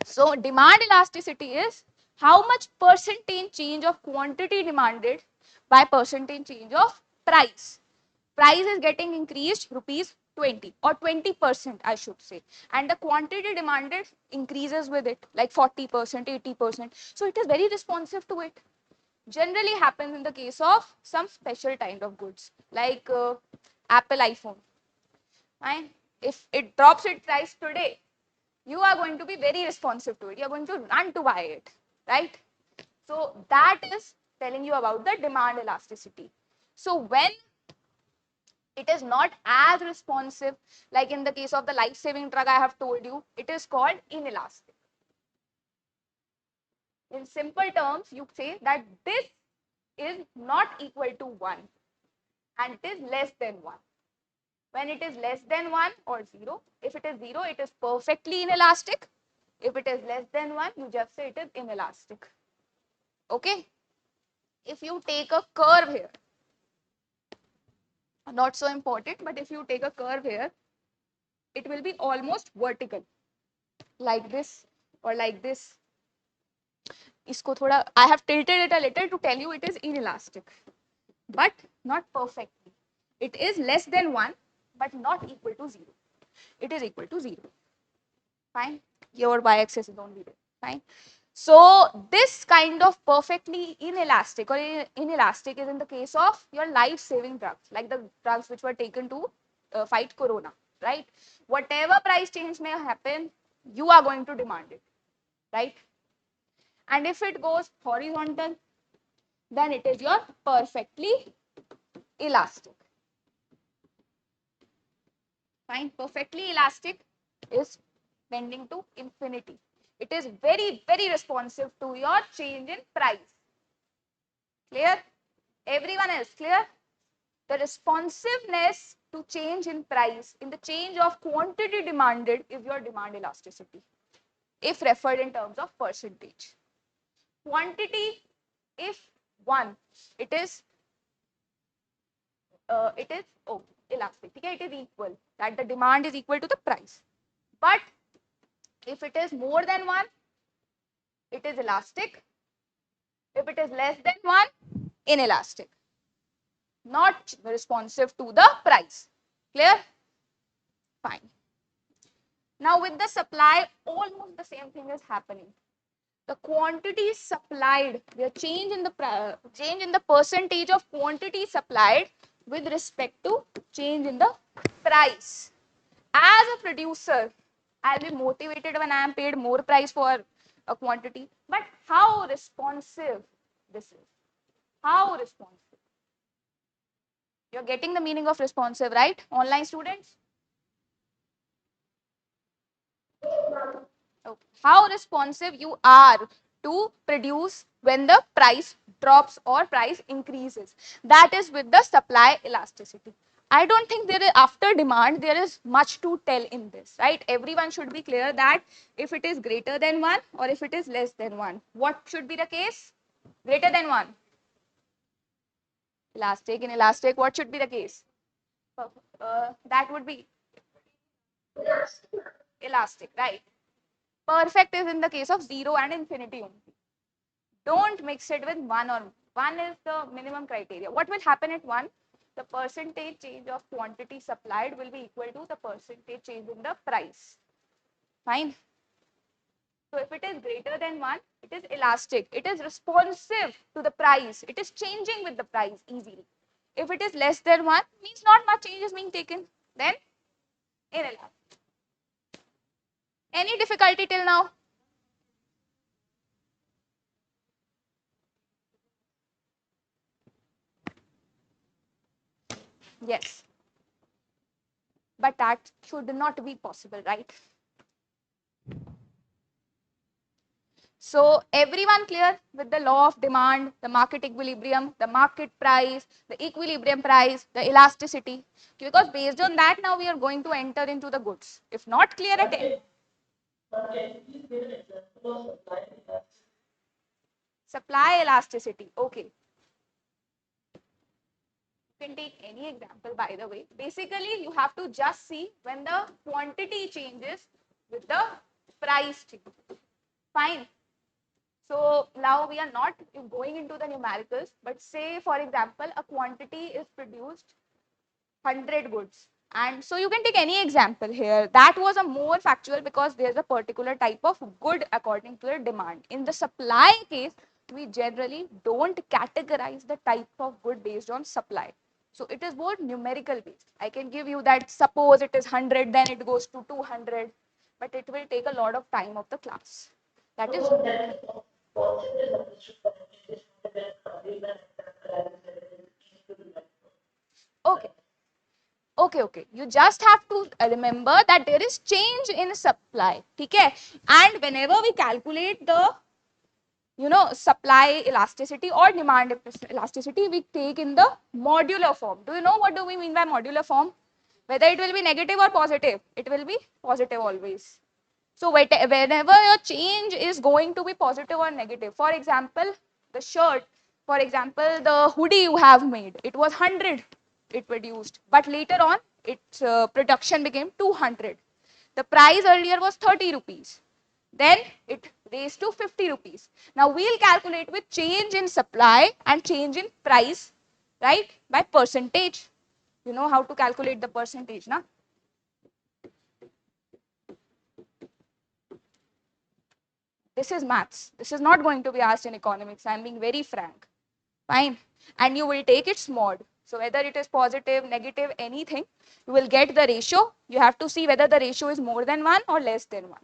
So demand elasticity is how much percentage change of quantity demanded by percentage change of price. Price is getting increased rupees 20 or 20% I should say, and the quantity demanded increases with it like 40%, 80%. So it is very responsive to it. Generally happens in the case of some special kind of goods like Apple iPhone. Right? If it drops its price today, you are going to be very responsive to it. You are going to run to buy it, right? So that is telling you about the demand elasticity. So when it is not as responsive, like in the case of the life-saving drug I have told you, it is called inelastic. In simple terms, you say that this is not equal to 1 and it is less than 1. When it is less than 1 or 0, if it is 0, it is perfectly inelastic. If it is less than 1, you just say it is inelastic. Okay? If you take a curve here, not so important, but if you take a curve here, it will be almost vertical, like this or like this. इसको थोड़ा, I have tilted it a little to tell you it is inelastic, but not perfectly. It is less than 1, but not equal to 0. It is equal to 0. Fine. Your y-axis is only there. Fine. So this kind of perfectly inelastic or inelastic is in the case of your life-saving drugs, like the drugs which were taken to fight corona, right? Whatever price change may happen, you are going to demand it, right? And if it goes horizontal, then it is your perfectly elastic. Fine. Perfectly elastic is tending to infinity. It is very, very responsive to your change in price. Clear? Everyone else clear? The responsiveness to change in price in the change of quantity demanded is your demand elasticity, if referred in terms of percentage. Quantity, if 1, it is elastic. Okay, it is equal, that the demand is equal to the price. But if it is more than 1, it is elastic. If it is less than 1, inelastic, not responsive to the price. Clear? Fine. Now with the supply, almost the same thing is happening. The quantity supplied, the change in the percentage of quantity supplied with respect to change in the price. As a producer, I'll be motivated when I am paid more price for a quantity. But how responsive this is? How responsive? You're getting the meaning of responsive, right? Online students? Okay. How responsive you are to produce when the price drops or price increases. That is with the supply elasticity. I don't think there is, after demand, there is much to tell in this, right? Everyone should be clear that if it is greater than 1 or if it is less than 1, what should be the case? Greater than 1. Elastic, inelastic, what should be the case? That would be elastic, right? Perfect is in the case of 0 and infinity only. Don't mix it with 1 or 1 is the minimum criteria. What will happen at 1? The percentage change of quantity supplied will be equal to the percentage change in the price. Fine. So if it is greater than 1, it is elastic. It is responsive to the price. It is changing with the price easily. If it is less than 1, means not much change is being taken. Then inelastic. Any difficulty till now? Yes. But that should not be possible, right? So everyone clear with the law of demand, the market equilibrium, the market price, the equilibrium price, the elasticity. Because based on that now we are going to enter into the goods. If not clear at all. Supply elasticity. Okay. You can take any example by the way. Basically you have to just see when the quantity changes with the price change. Fine. So now we are not going into the numericals, but say for example, a quantity is produced 100 goods. And so you can take any example here. That was a more factual because there's a particular type of good according to the demand. In the supply case, we generally don't categorize the type of good based on supply. So it is more numerical based. I can give you that suppose it is 100, then it goes to 200, but it will take a lot of time of the class. That is okay. Okay. You just have to remember that there is change in supply. Okay? And whenever we calculate the supply elasticity or demand elasticity, we take in the modular form. Do you know what do we mean by modular form? Whether it will be negative or positive, it will be positive always. So whenever your change is going to be positive or negative, for example, the shirt, for example, the hoodie you have made, it was 100. it reduced, but later on its production became 200. The price earlier was 30 rupees. Then it raised to 50 rupees. Now we'll calculate with change in supply and change in price, right? By percentage. You know how to calculate the percentage, na? This is maths. This is not going to be asked in economics. I'm being very frank. Fine. And you will take its mod. So whether it is positive, negative, anything, you will get the ratio. You have to see whether the ratio is more than 1 or less than 1.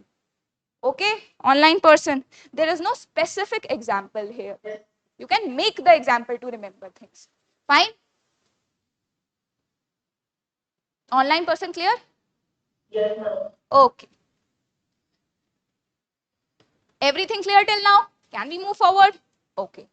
Okay, online person. There is no specific example here. You can make the example to remember things. Fine? Online person clear? Yes, ma'am. Okay. Everything clear till now? Can we move forward? Okay.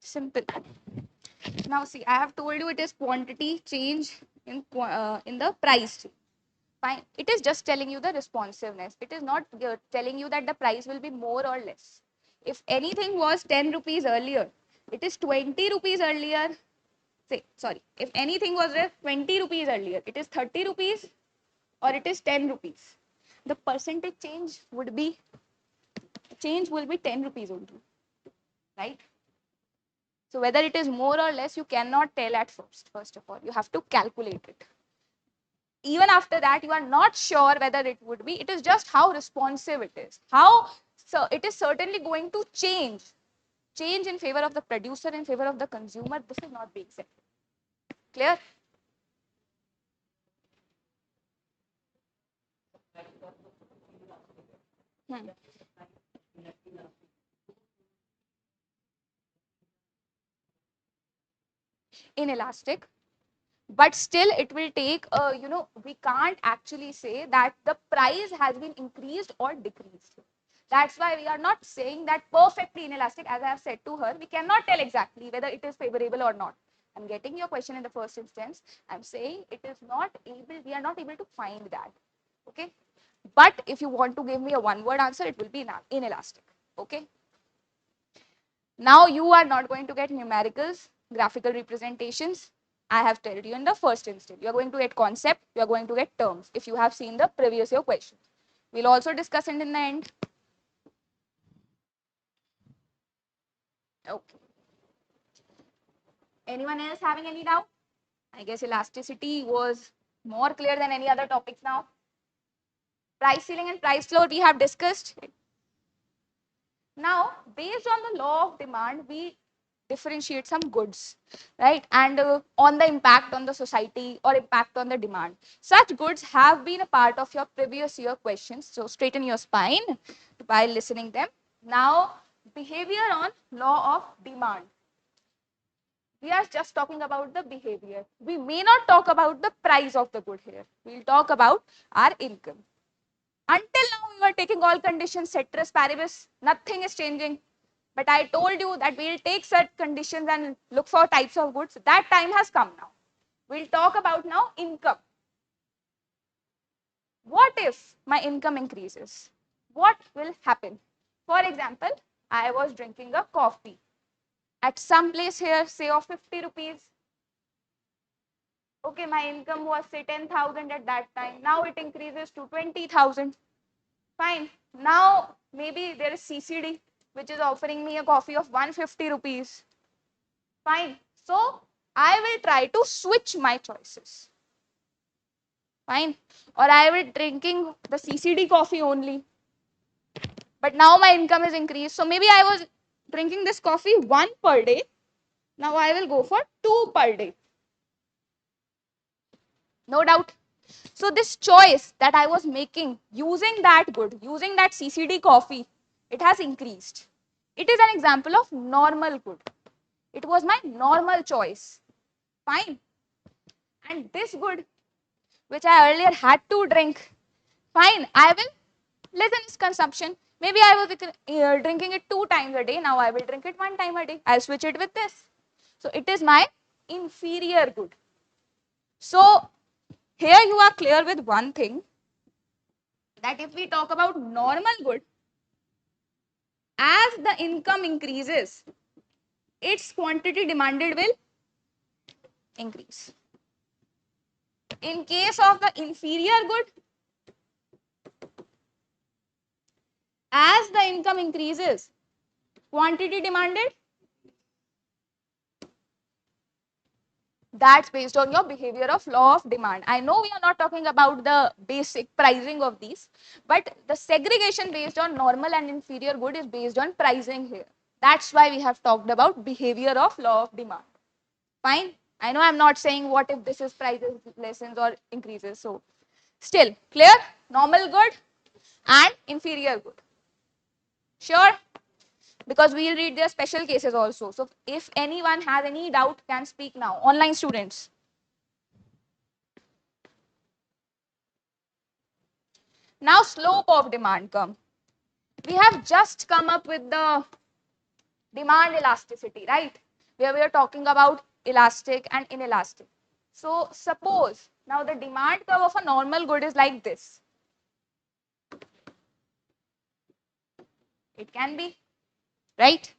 Simple. Now see, I have told you it is quantity change in the price. Fine. It is just telling you the responsiveness. It is not telling you that the price will be more or less. If anything was 10 rupees earlier, it is 20 rupees earlier. Say, sorry. If anything was 20 rupees earlier, it is 30 rupees or it is 10 rupees. The percentage change will be 10 rupees only. Right? So whether it is more or less, you cannot tell at first of all. You have to calculate it. Even after that, you are not sure whether it would be. It is just how responsive it is. So it is certainly going to change in favor of the producer, in favor of the consumer. This is not being said. Clear? Hmm. Inelastic, but still it will take, we can't actually say that the price has been increased or decreased. That's why we are not saying that perfectly inelastic. As I have said to her, we cannot tell exactly whether it is favorable or not. I'm getting your question in the first instance. I'm saying it is not able, we are not able to find that. Okay. But if you want to give me a one-word answer, it will be inelastic. Okay. Now you are not going to get numericals, graphical representations. I have told you in the first instance. You are going to get concept, you are going to get terms if you have seen the previous year questions. We'll also discuss it in the end. Okay. Anyone else having any doubt? I guess elasticity was more clear than any other topics now. Price ceiling and price floor we have discussed. Now, based on the law of demand, we differentiate some goods, right? And on the impact on the society or impact on the demand. Such goods have been a part of your previous year questions. So straighten your spine while listening them. Now, behavior on law of demand. We are just talking about the behavior. We may not talk about the price of the good here. We'll talk about our income. Until now, we were taking all conditions, ceteris paribus, nothing is changing. But I told you that we'll take such conditions and look for types of goods. That time has come now. We'll talk about now income. What if my income increases? What will happen? For example, I was drinking a coffee at some place here, say of 50 rupees. Okay, my income was say 10,000 at that time. Now it increases to 20,000. Fine. Now maybe there is CCD which is offering me a coffee of 150 rupees. Fine. So I will try to switch my choices. Fine. Or I will drinking the CCD coffee only. But now my income is increased. So maybe I was drinking this coffee 1 per day. Now I will go for 2 per day. No doubt. So this choice that I was making using that good, using that CCD coffee, it has increased. It is an example of normal good. It was my normal choice. Fine. And this good, which I earlier had to drink, fine, I will lessen its consumption. Maybe I was drinking it 2 times a day. Now I will drink it 1 time a day. I'll switch it with this. So it is my inferior good. So here you are clear with one thing, that if we talk about normal good, as the income increases, its quantity demanded will increase. In case of the inferior good, as the income increases, quantity demanded, that's based on your behavior of law of demand. I know we are not talking about the basic pricing of these, but the segregation based on normal and inferior good is based on pricing here. That's why we have talked about behavior of law of demand. Fine. I know I'm not saying what if this is prices, lessens or increases. So still clear? Normal good and inferior good. Sure? Because we'll read their special cases also. So if anyone has any doubt, can speak now. Online students. Now slope of demand come. We have just come up with the demand elasticity, right? Where we are talking about elastic and inelastic. So suppose now the demand curve of a normal good is like this. It can be, right?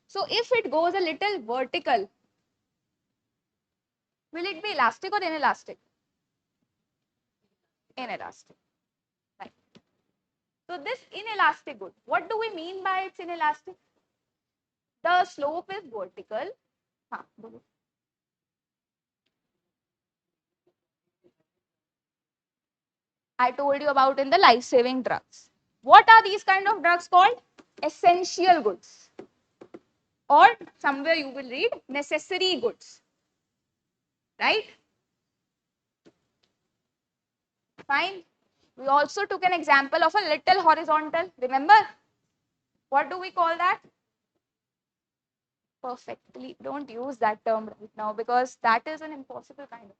So if it goes a little vertical, will it be elastic or inelastic? Inelastic. Right. So this inelastic good, what do we mean by it's inelastic? The slope is vertical. I told you about in the life-saving drugs. What are these kind of drugs called? Essential goods. Or somewhere you will read necessary goods. Right? Fine. We also took an example of a little horizontal. Remember? What do we call that? Perfectly. Don't use that term right now because that is an impossible kind of.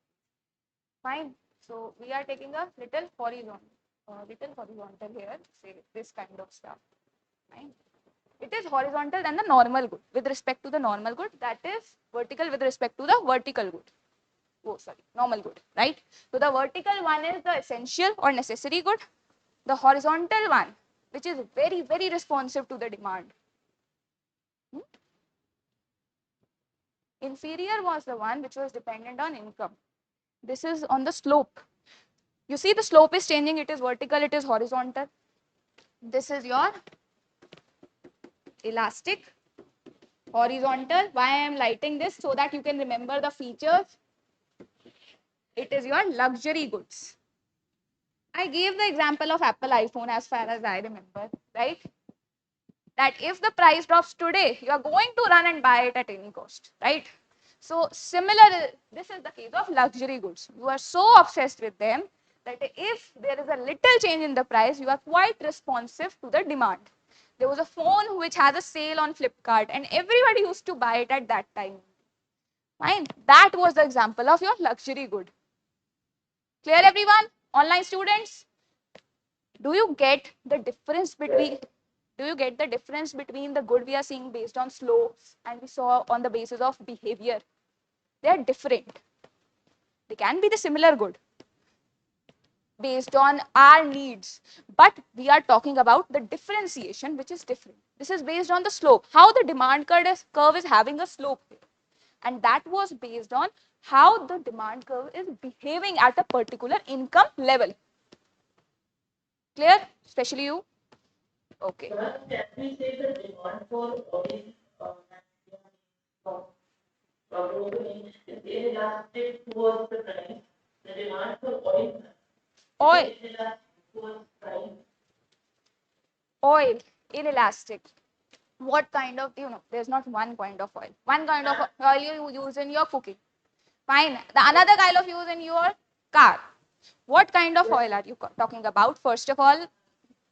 Fine. So we are taking a little horizontal here. Say this kind of stuff. Fine. It is horizontal than the normal good with respect to the normal good. That is vertical with respect to the vertical good. Oh, sorry, normal good, right? So the vertical one is the essential or necessary good. The horizontal one, which is very, very responsive to the demand. Inferior was the one which was dependent on income. This is on the slope. You see the slope is changing. It is vertical, it is horizontal. This is your elastic, horizontal. Why I am lighting this? So that you can remember the features. It is your luxury goods. I gave the example of Apple iPhone as far as I remember, right? That if the price drops today, you are going to run and buy it at any cost, right? So similar, this is the case of luxury goods. You are so obsessed with them that if there is a little change in the price, you are quite responsive to the demand. There was a phone which has a sale on Flipkart and everybody used to buy it at that time. Fine. That was the example of your luxury good. Clear everyone? Online students? Do you get the difference between the good we are seeing based on slopes and we saw on the basis of behavior? They are different. They can be the similar good based on our needs, but we are talking about the differentiation which is different. This is based on the slope, how the demand curve is having a slope here. And that was based on how the demand curve is behaving at a particular income level. Clear? Especially you? Okay. Can we say the demand for oil globally is inelastic towards the price? The demand for Oil. is inelastic towards price. Oil, inelastic. What kind of, there's not one kind of oil. One kind of oil you use in your cooking. Fine. The another kind of use in your car. What kind of oil are you talking about? First of all,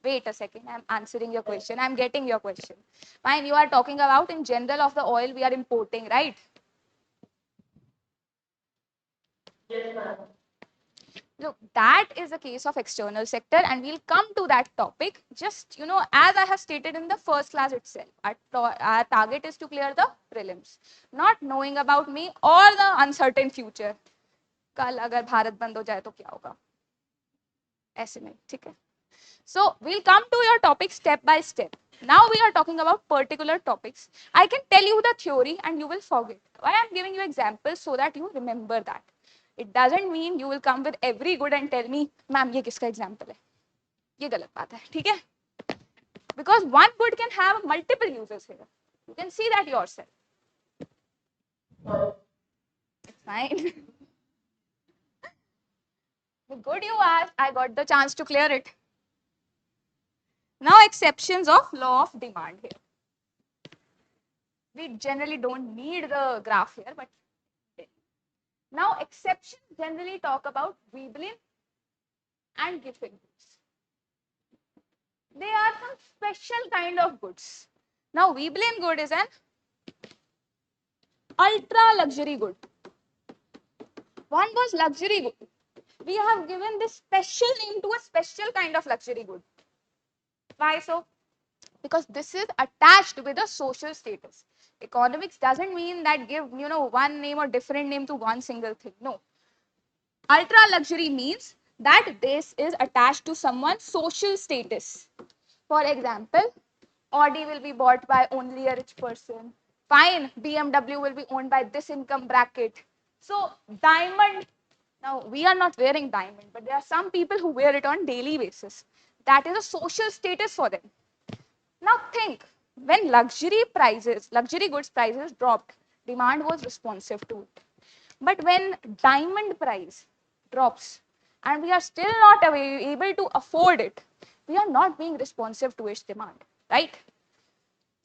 wait a second. I'm answering your question. I'm getting your question. Fine. You are talking about in general of the oil we are importing, right? Yes, ma'am. Look, that is a case of external sector and we'll come to that topic. Just, as I have stated in the first class itself, our target is to clear the prelims. Not knowing about me or the uncertain future. कल अगर भारत बंद हो जाए तो क्या होगा? ऐसे नहीं, ठीक है. So we'll come to your topic step by step. Now we are talking about particular topics. I can tell you the theory and you will forget. Why I'm giving you examples so that you remember that. It doesn't mean you will come with every good and tell me, ma'am ये किसका example है? ये गलत बात है, ठीक है? Because one good can have multiple uses here. You can see that yourself. It's fine. The good you asked, I got the chance to clear it. Now exceptions of law of demand here. We generally don't need the graph here, but now exceptions generally talk about Veblen and Giffen goods. They are some special kind of goods. Now Veblen good is an ultra luxury good. One was luxury good. We have given this special name to a special kind of luxury good. Why so? Because this is attached with a social status. Economics doesn't mean that give one name or different name to one single thing. No. Ultra luxury means that this is attached to someone's social status. For example, Audi will be bought by only a rich person. Fine, BMW will be owned by this income bracket. So diamond, now we are not wearing diamond, but there are some people who wear it on daily basis. That is a social status for them. Now think, when luxury goods prices dropped, demand was responsive to it. But when diamond price drops and we are still not able to afford it, we are not being responsive to its demand, right?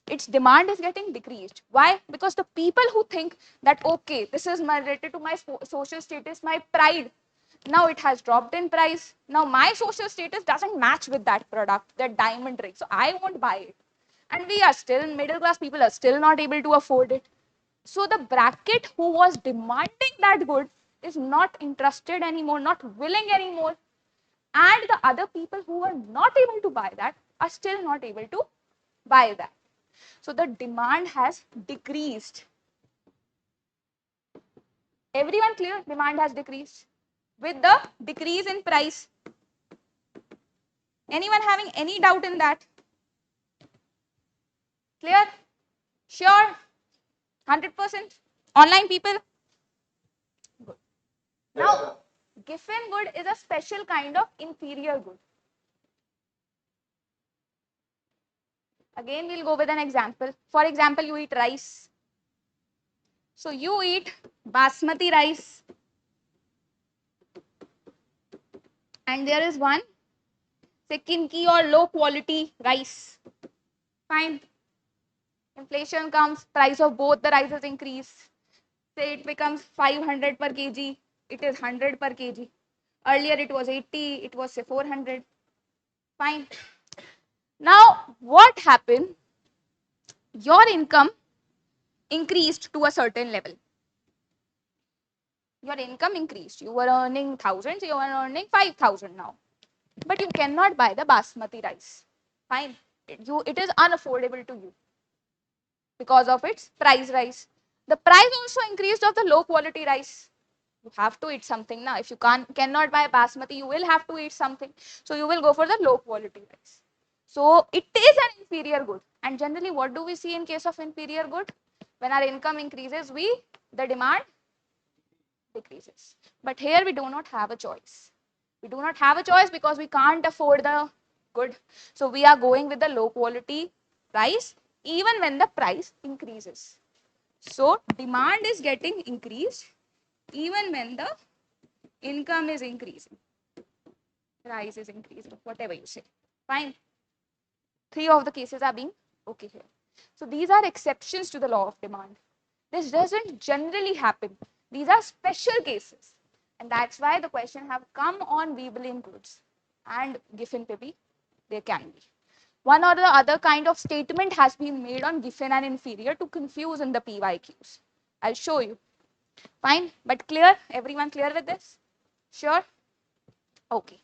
Its demand is getting decreased. Why? Because the people who think that, okay, this is related to my social status, my pride, now it has dropped in price. Now my social status doesn't match with that product, that diamond ring. So I won't buy it. And we are still, middle class people are still not able to afford it. So the bracket who was demanding that good is not interested anymore, not willing anymore. And the other people who are not able to buy that are still not able to buy that. So the demand has decreased. Everyone clear? Demand has decreased with the decrease in price. Anyone having any doubt in that? Clear? Sure? 100%? Online people? Good. Now, Giffen good is a special kind of inferior good. Again, we'll go with an example. For example, you eat rice. So you eat basmati rice. And there is one, say, kinki or low quality rice. Fine. Inflation comes, price of both the rices increase. Say it becomes 500 per kg, it is 100 per kg. Earlier it was 80, it was say 400. Fine. Now what happened? Your income increased to a certain level. Your income increased. You were earning 1,000, so you are earning 5,000 now. But you cannot buy the basmati rice. Fine. It is unaffordable to you because of its price rise. The price also increased of the low quality rice. You have to eat something now. If you cannot buy basmati, you will have to eat something. So you will go for the low quality rice. So it is an inferior good. And generally, what do we see in case of inferior good? When our income increases, the demand decreases. But here we do not have a choice. We do not have a choice because we can't afford the good. So we are going with the low quality rice even when the price increases. So demand is getting increased even when the income is increasing. Price is increasing, whatever you say. Fine. 3 of the cases are being okay here. So these are exceptions to the law of demand. This doesn't generally happen. These are special cases. And that's why the question have come on Veblen goods and Giffen pe bhi there can be. One or the other kind of statement has been made on Giffen and inferior to confuse in the PYQs. I'll show you. Fine, but clear? Everyone clear with this? Sure? Okay.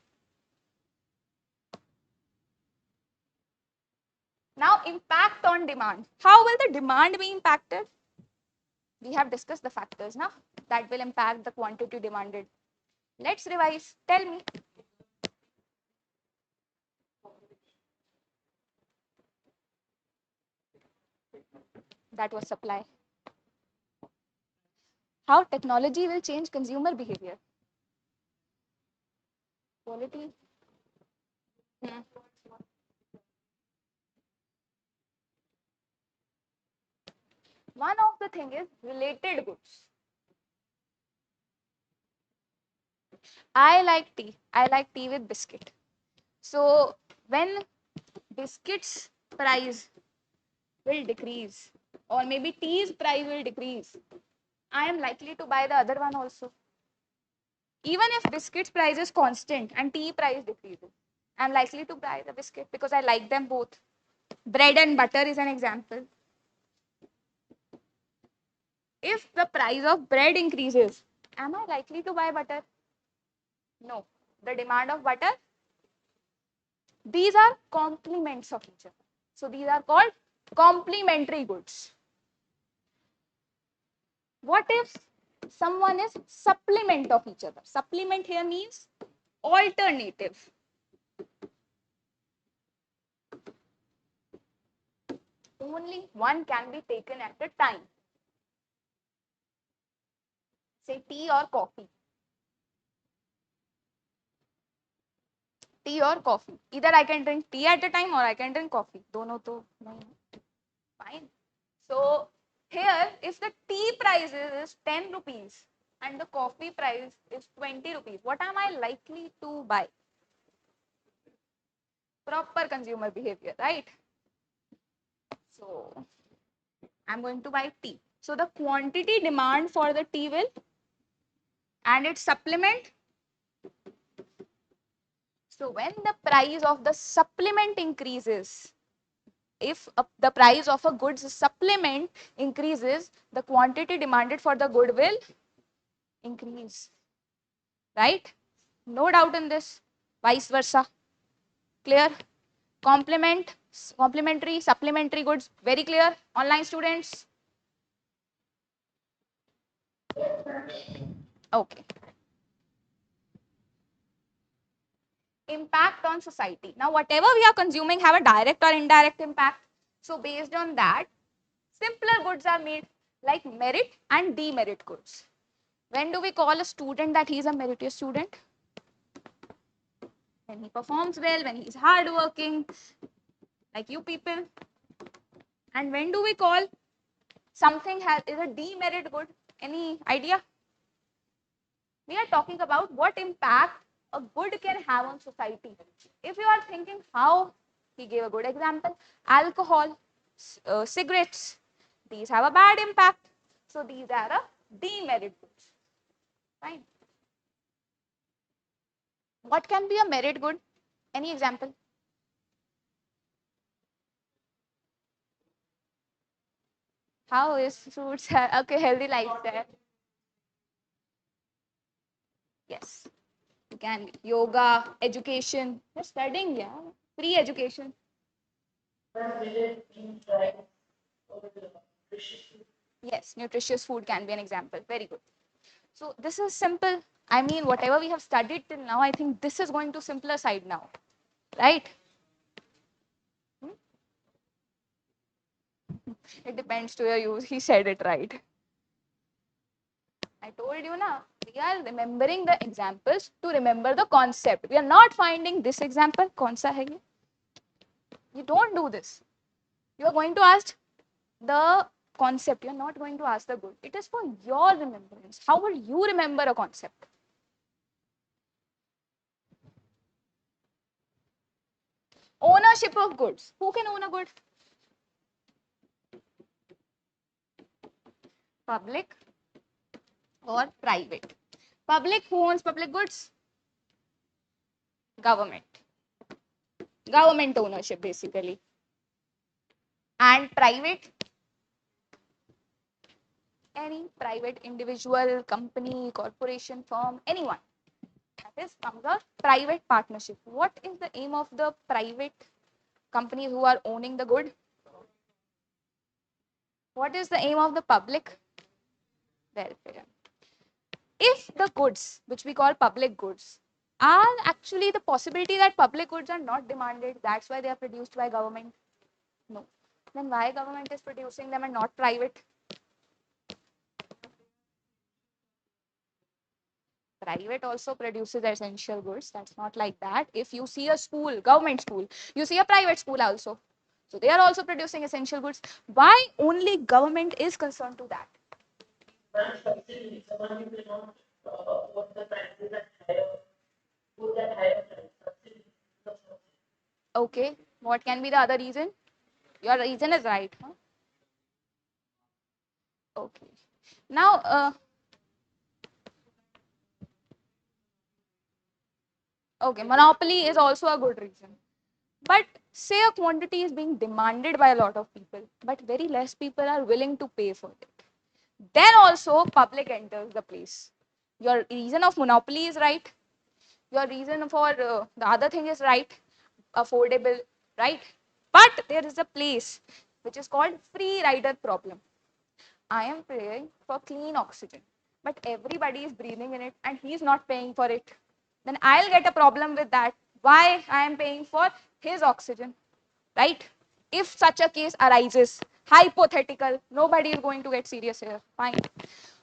Now, impact on demand. How will the demand be impacted? We have discussed the factors now that will impact the quantity demanded. Let's revise. Tell me. That was supply. How technology will change consumer behavior. Quality. Hmm. One of the thing is related goods. I like tea. I like tea with biscuit. So when biscuits price will decrease, or maybe tea's price will decrease, I am likely to buy the other one also. Even if biscuits price is constant and tea price decreases, I'm likely to buy the biscuit because I like them both. Bread and butter is an example. If the price of bread increases, am I likely to buy butter? No. The demand of butter, these are complements of each other. So these are called complementary goods. What if someone is supplement of each other? Supplement here means alternative. Only one can be taken at a time. Say tea or coffee. Tea or coffee. Either I can drink tea at a time or I can drink coffee. Dono to fine. So here, if the tea price is 10 rupees and the coffee price is 20 rupees, what am I likely to buy? Proper consumer behavior, right? So I'm going to buy tea. So the quantity demand for the tea will, and its supplement. So when the price of the supplement increases, if the price of a goods supplement increases, the quantity demanded for the good will increase, right? No doubt in this. Vice versa. Clear? Complementary, supplementary goods. Very clear? Online students? Okay. Impact on society. Now, whatever we are consuming have a direct or indirect impact. So, based on that, simpler goods are made, like merit and demerit goods. When do we call a student that he is a meritorious student? When he performs well, when he is hardworking, like you people. And when do we call something is a demerit good? Any idea? We are talking about what impact a good can have on society. If you are thinking how, he gave a good example, alcohol, cigarettes, these have a bad impact. So these are a demerit goods. Fine. What can be a merit good? Any example? How is fruits okay, healthy lifestyle? Yes. You can yoga, education. You're studying, yeah. Free education. Yes, nutritious food can be an example. Very good. So this is simple. I mean, whatever we have studied till now, I think this is going to simpler side now, right? It depends to your use. He said it right. I told you now, we are remembering the examples to remember the concept. We are not finding this example. Kaun sa hai ye? You don't do this. You are going to ask the concept. You are not going to ask the good. It is for your remembrance. How will you remember a concept? Ownership of goods. Who can own a good? Public or private. Public, who owns public goods? Government. Government ownership basically. And private, any private individual, company, corporation, firm, anyone. That is comes a private partnership. What is the aim of the private companies who are owning the good? What is the aim of the public? Welfare. If the goods, which we call public goods, are actually the possibility that public goods are not demanded, that's why they are produced by government. No. Then why government is producing them and not private? Private also produces essential goods. That's not like that. If you see a school, government school, you see a private school also. So they are also producing essential goods. Why only government is concerned to that? And subsidy, someone who cannot afford the prices at higher, put that higher price, subsidy. Okay. What can be the other reason? Your reason is right. Huh? Okay. Now, okay, monopoly is also a good reason. But say a quantity is being demanded by a lot of people, but very less people are willing to pay for it. Then also public enters the place. Your reason of monopoly is right. Your reason for the other thing is right, affordable, right? But there is a place which is called free rider problem. I am paying for clean oxygen, but everybody is breathing in it and he is not paying for it. Then I'll get a problem with that. Why I am paying for his oxygen, right? If such a case arises, hypothetical, nobody is going to get serious here. Fine.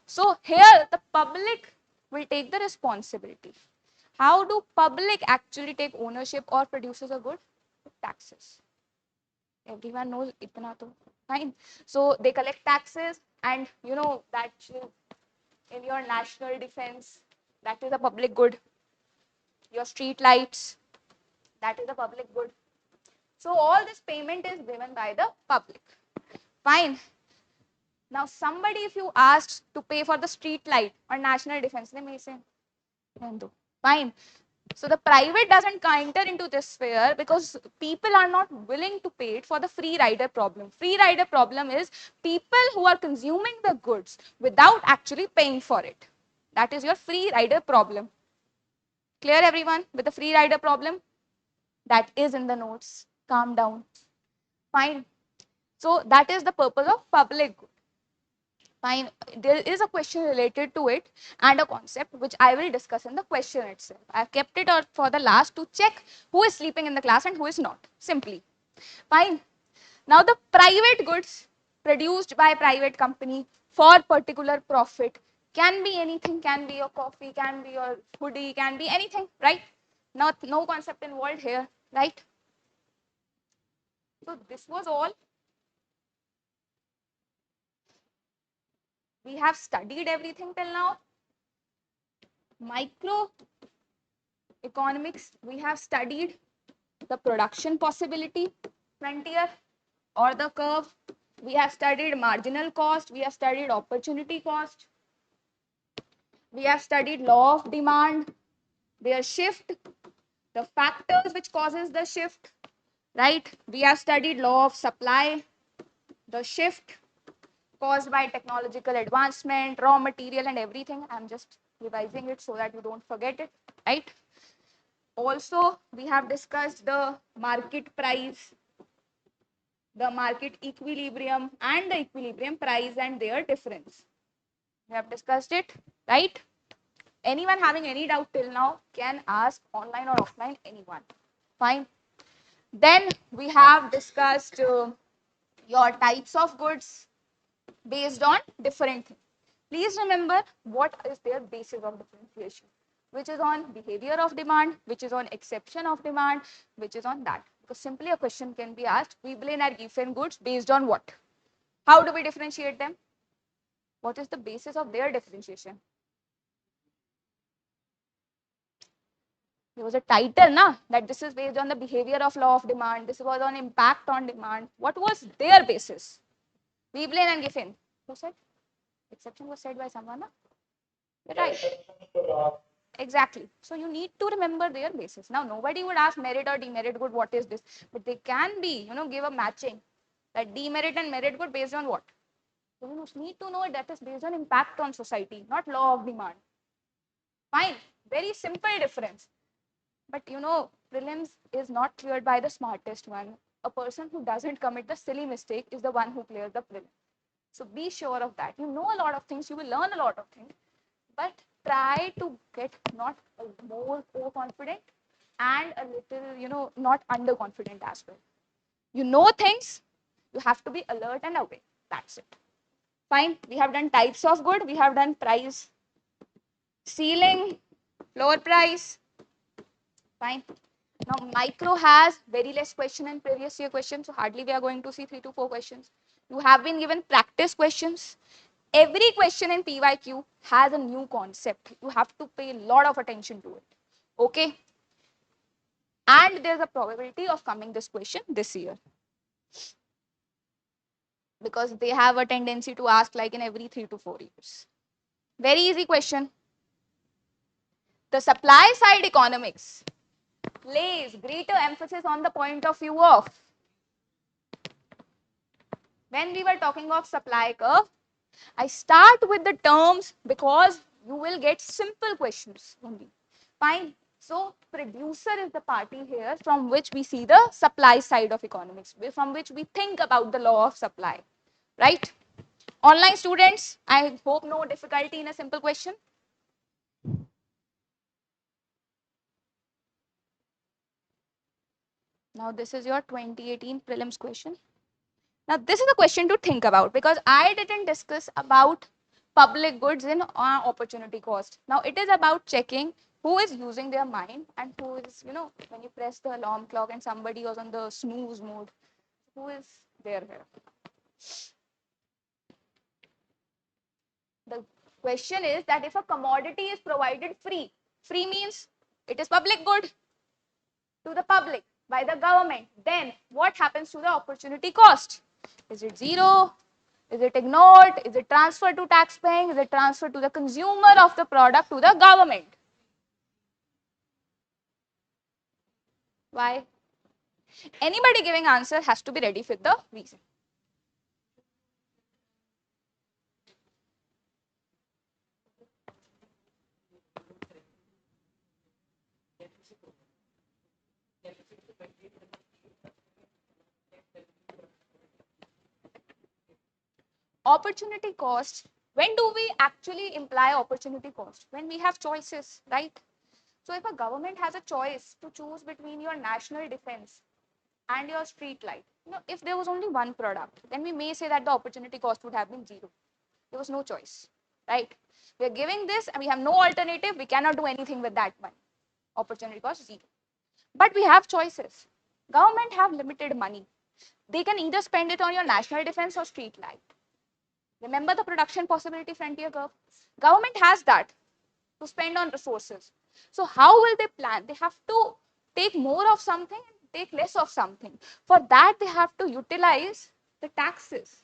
So here the public will take the responsibility. How do public actually take ownership or produces a good? Taxes. Everyone knows itna to. Fine. So they collect taxes and you know that in your national defense, that is a public good. Your street lights, that is a public good. So all this payment is given by the public. Fine. Now somebody if you asked to pay for the street light or national defense, they may say, fine. So the private doesn't enter into this sphere because people are not willing to pay it for the free rider problem. Free rider problem is people who are consuming the goods without actually paying for it. That is your free rider problem. Clear everyone with the free rider problem? That is in the notes. Calm down. Fine. So that is the purpose of public good. Fine. There is a question related to it and a concept which I will discuss in the question itself. I have kept it for the last to check who is sleeping in the class and who is not. Simply. Fine. Now the private goods produced by private company for particular profit can be anything, can be your coffee, can be your hoodie, can be anything, right? Not no concept involved here, right? So this was all. We have studied everything till now. Microeconomics, we have studied the production possibility frontier or the curve. We have studied marginal cost. We have studied opportunity cost. We have studied law of demand, their shift, the factors which causes the shift, right? We have studied law of supply, the shift caused by technological advancement, raw material and everything. I'm just revising it so that you don't forget it, right? Also, we have discussed the market price, the market equilibrium and the equilibrium price and their difference. We have discussed it, right? Anyone having any doubt till now can ask online or offline, anyone. Fine. Then we have discussed your types of goods based on different things. Please remember what is their basis of differentiation, which is on behavior of demand, which is on exception of demand, which is on that. Because simply a question can be asked, Veblen are given goods based on what? How do we differentiate them? What is the basis of their differentiation? There was a title, na, that this is based on the behavior of law of demand. This was on impact on demand. What was their basis? Veblen and Giffen. Who said? Exception was said by someone, na? Right. Exactly. So you need to remember their basis. Now nobody would ask merit or demerit good, what is this? But they can be, give a matching. That demerit and merit good based on what? So you need to know that is based on impact on society, not law of demand. Fine. Very simple difference. But prelims is not cleared by the smartest one. A person who doesn't commit the silly mistake is the one who clears the prelim. So be sure of that. You know a lot of things, you will learn a lot of things, but try to get not more overconfident and a little, not underconfident as well. You know things, You have to be alert and aware. That's it. Fine. We have done types of good. We have done price ceiling, floor price. Fine. Now micro has very less question in previous year questions, so hardly we are going to see 3 to 4 questions. You have been given practice questions. Every question in PYQ has a new concept. You have to pay a lot of attention to it. Okay. And there's a probability of coming this question this year, because they have a tendency to ask like in every 3 to 4 years. Very easy question. The supply side economics lays greater emphasis on the point of view of, when we were talking of supply curve, I start with the terms because you will get simple questions only. Fine. So producer is the party here from which we see the supply side of economics, from which we think about the law of supply, right? Online students, I hope no difficulty in a simple question. Now this is your 2018 prelims question. Now this is a question to think about, because I didn't discuss about public goods in opportunity cost. Now it is about checking who is using their mind and who is, when you press the alarm clock and somebody was on the snooze mode, who is there here. The question is that if a commodity is provided free, free means it is public good to the public by the government, then what happens to the opportunity cost? Is it zero? Is it ignored? Is it transferred to tax paying? Is it transferred to the consumer of the product, to the government? Why? Anybody giving answer has to be ready with the reason. Opportunity cost. When do we actually imply opportunity cost? When we have choices, right? So if a government has a choice to choose between your national defense and your street light, if there was only one product, then we may say that the opportunity cost would have been zero. There was no choice, right? We are giving this and we have no alternative. We cannot do anything with that money. Opportunity cost zero. But we have choices. Government have limited money. They can either spend it on your national defense or street light. Remember the production possibility frontier curve? Government has that to spend on resources. So how will they plan? They have to take more of something and take less of something. For that, they have to utilize the taxes.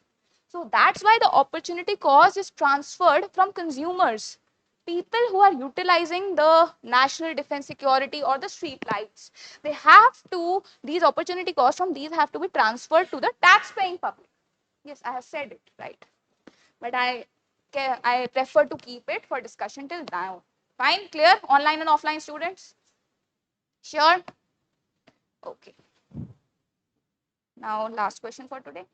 So that's why the opportunity cost is transferred from consumers. People who are utilizing the national defense security or the street lights, they have to, these opportunity costs from these have to be transferred to the tax paying public. Yes, I have said it, right? But I prefer to keep it for discussion till now. Fine, clear? Online and offline students? Sure? Okay. Now, last question for today.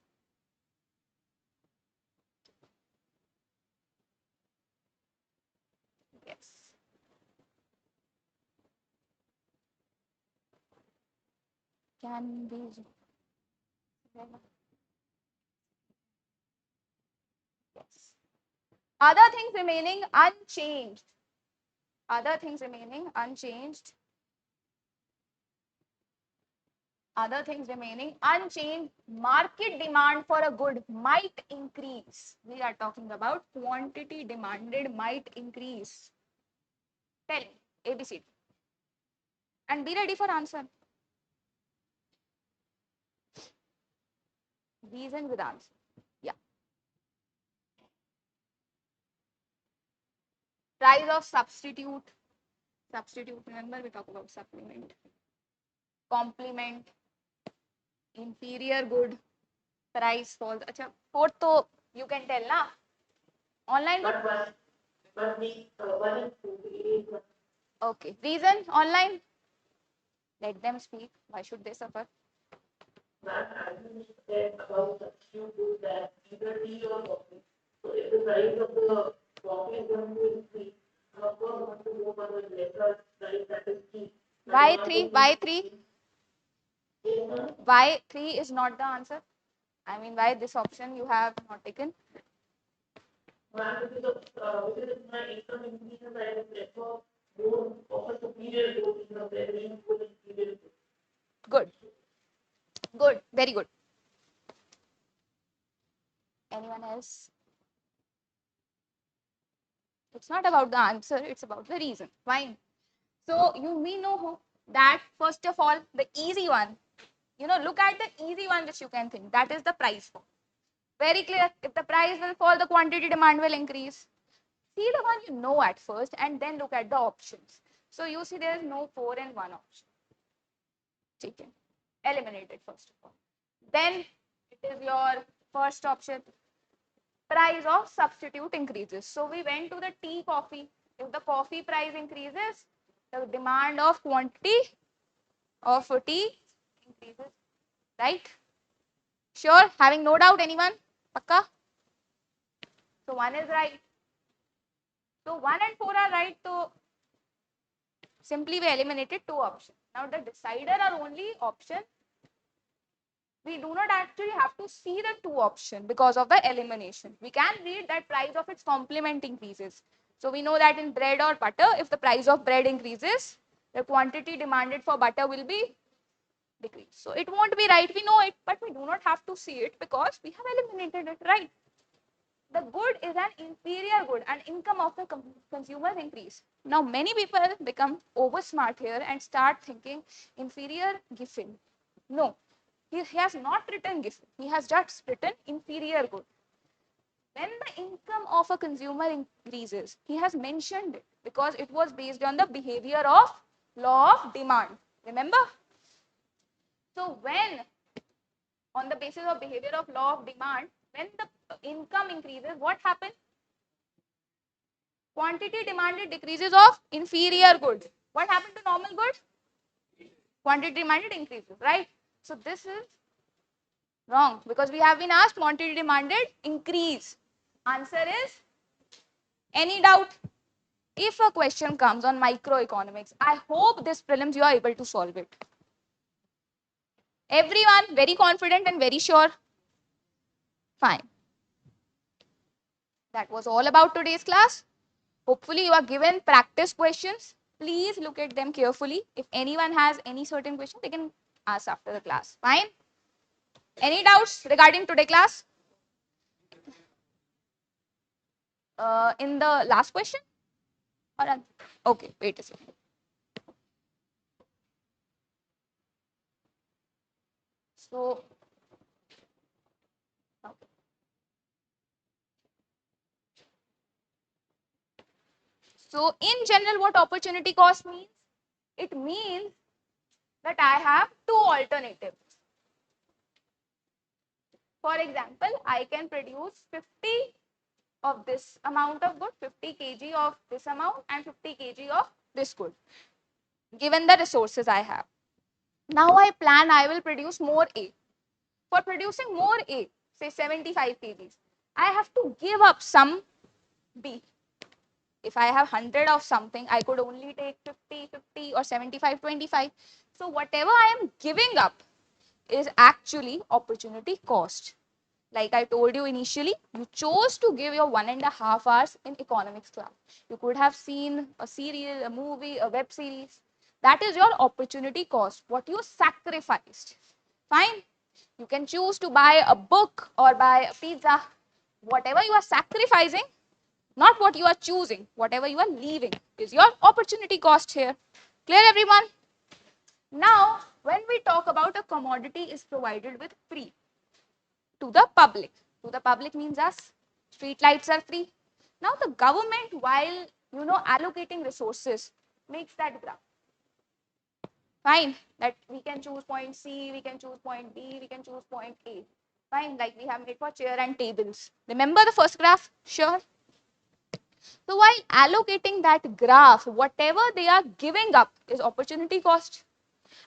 Yes. Can be. Yes. Other things remaining unchanged. Other things remaining unchanged. Other things remaining unchanged. Market demand for a good might increase. We are talking about quantity demanded might increase. Tell me, ABCD. And be ready for answer. Reason with answer. Yeah. Price of substitute. Substitute, remember we talk about supplement. Complement. Inferior good. Price falls. Acha, fourth to you can tell na. Online good. But one and two. Okay. Reason online. Let them speak. Why should they suffer? That argument said about substitute is that either tea or coffee. So if the price of the coffee is going to increase, of course want to go for the lesser price that is tea. Why 3? Why 3? Why 3 is not the answer? I mean, why this option you have not taken? Because of my income increases, I would prefer more of a superior growth in comparison to an inferior growth. Good. Good. Very good. Anyone else? It's not about the answer, it's about the reason. Fine. So you may know that first of all, the easy one, look at the easy one which you can think. That is the price fall. Very clear. If the price will fall, the quantity demand will increase. See the one you know at first and then look at the options. So you see there is no 4 and 1 option. Taken. Eliminated first of all. Then it is your first option. Price of substitute increases. So we went to the tea coffee. If the coffee price increases, the demand of quantity of tea increases, right? Sure, having no doubt, anyone? Pakka? So 1 is right. So 1 and 4 are right. So simply we eliminated 2 options. Now the decider are only option. We do not actually have to see the 2 option because of the elimination. We can read that price of its complement increases. So we know that in bread or butter, if the price of bread increases, the quantity demanded for butter will be decreased. So it won't be right, we know it, but we do not have to see it because we have eliminated it, right? The good is an inferior good and income of the consumers increase. Now many people become over smart here and start thinking inferior giffen. No, he has not written giffen, he has just written inferior good. When the income of a consumer increases, he has mentioned it because it was based on the behavior of law of demand. Remember? So when on the basis of behavior of law of demand, when the income increases, what happens? Quantity demanded decreases of inferior goods. What happened to normal goods? Quantity demanded increases, right? So this is wrong because we have been asked quantity demanded increase. Answer is, any doubt? If a question comes on microeconomics, I hope this prelims you are able to solve it. Everyone very confident and very sure? Fine. That was all about today's class. Hopefully you are given practice questions. Please look at them carefully. If anyone has any certain question, they can ask after the class. Fine. Any doubts regarding today's class? In the last question? Or okay, wait a second. So, okay. So in general, what opportunity cost means? It means that I have 2 alternatives. For example, I can produce 50 of this amount of good, 50 kg of this amount and 50 kg of this good, given the resources I have. Now I plan I will produce more A. For producing more A, say 75 kgs, I have to give up some B. If I have 100 of something, I could only take 50, 50 or 75, 25. So whatever I am giving up is actually opportunity cost. Like I told you initially, you chose to give your 1.5 hours in economics class. You could have seen a serial, a movie, a web series. That is your opportunity cost, what you sacrificed. Fine. You can choose to buy a book or buy a pizza. Whatever you are sacrificing, not what you are choosing, whatever you are leaving is your opportunity cost here. Clear, everyone? Now, when we talk about a commodity is provided with free to the public. To the public means us. Street lights are free. Now the government, while allocating resources, makes that graph. Fine, that we can choose point C, we can choose point B, we can choose point A. Fine, like we have made for chair and tables. Remember the first graph? Sure. So while allocating that graph, whatever they are giving up is opportunity cost.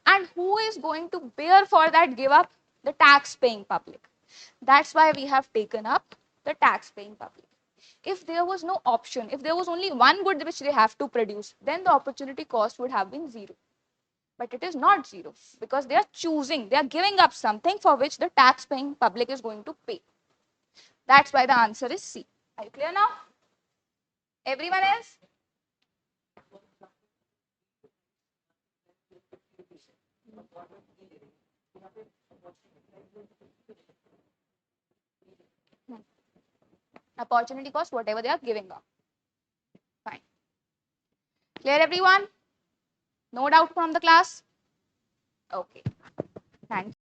And who is going to bear for that give up? The tax paying public. That's why we have taken up the tax paying public. If there was no option, if there was only one good which they have to produce, then the opportunity cost would have been 0. But it is not zero because they are choosing, they are giving up something for which the tax paying public is going to pay. That's why the answer is C. Are you clear now? Everyone else? Opportunity cost, whatever they are giving up. Fine. Clear everyone? No doubt from the class? Okay. Thank you.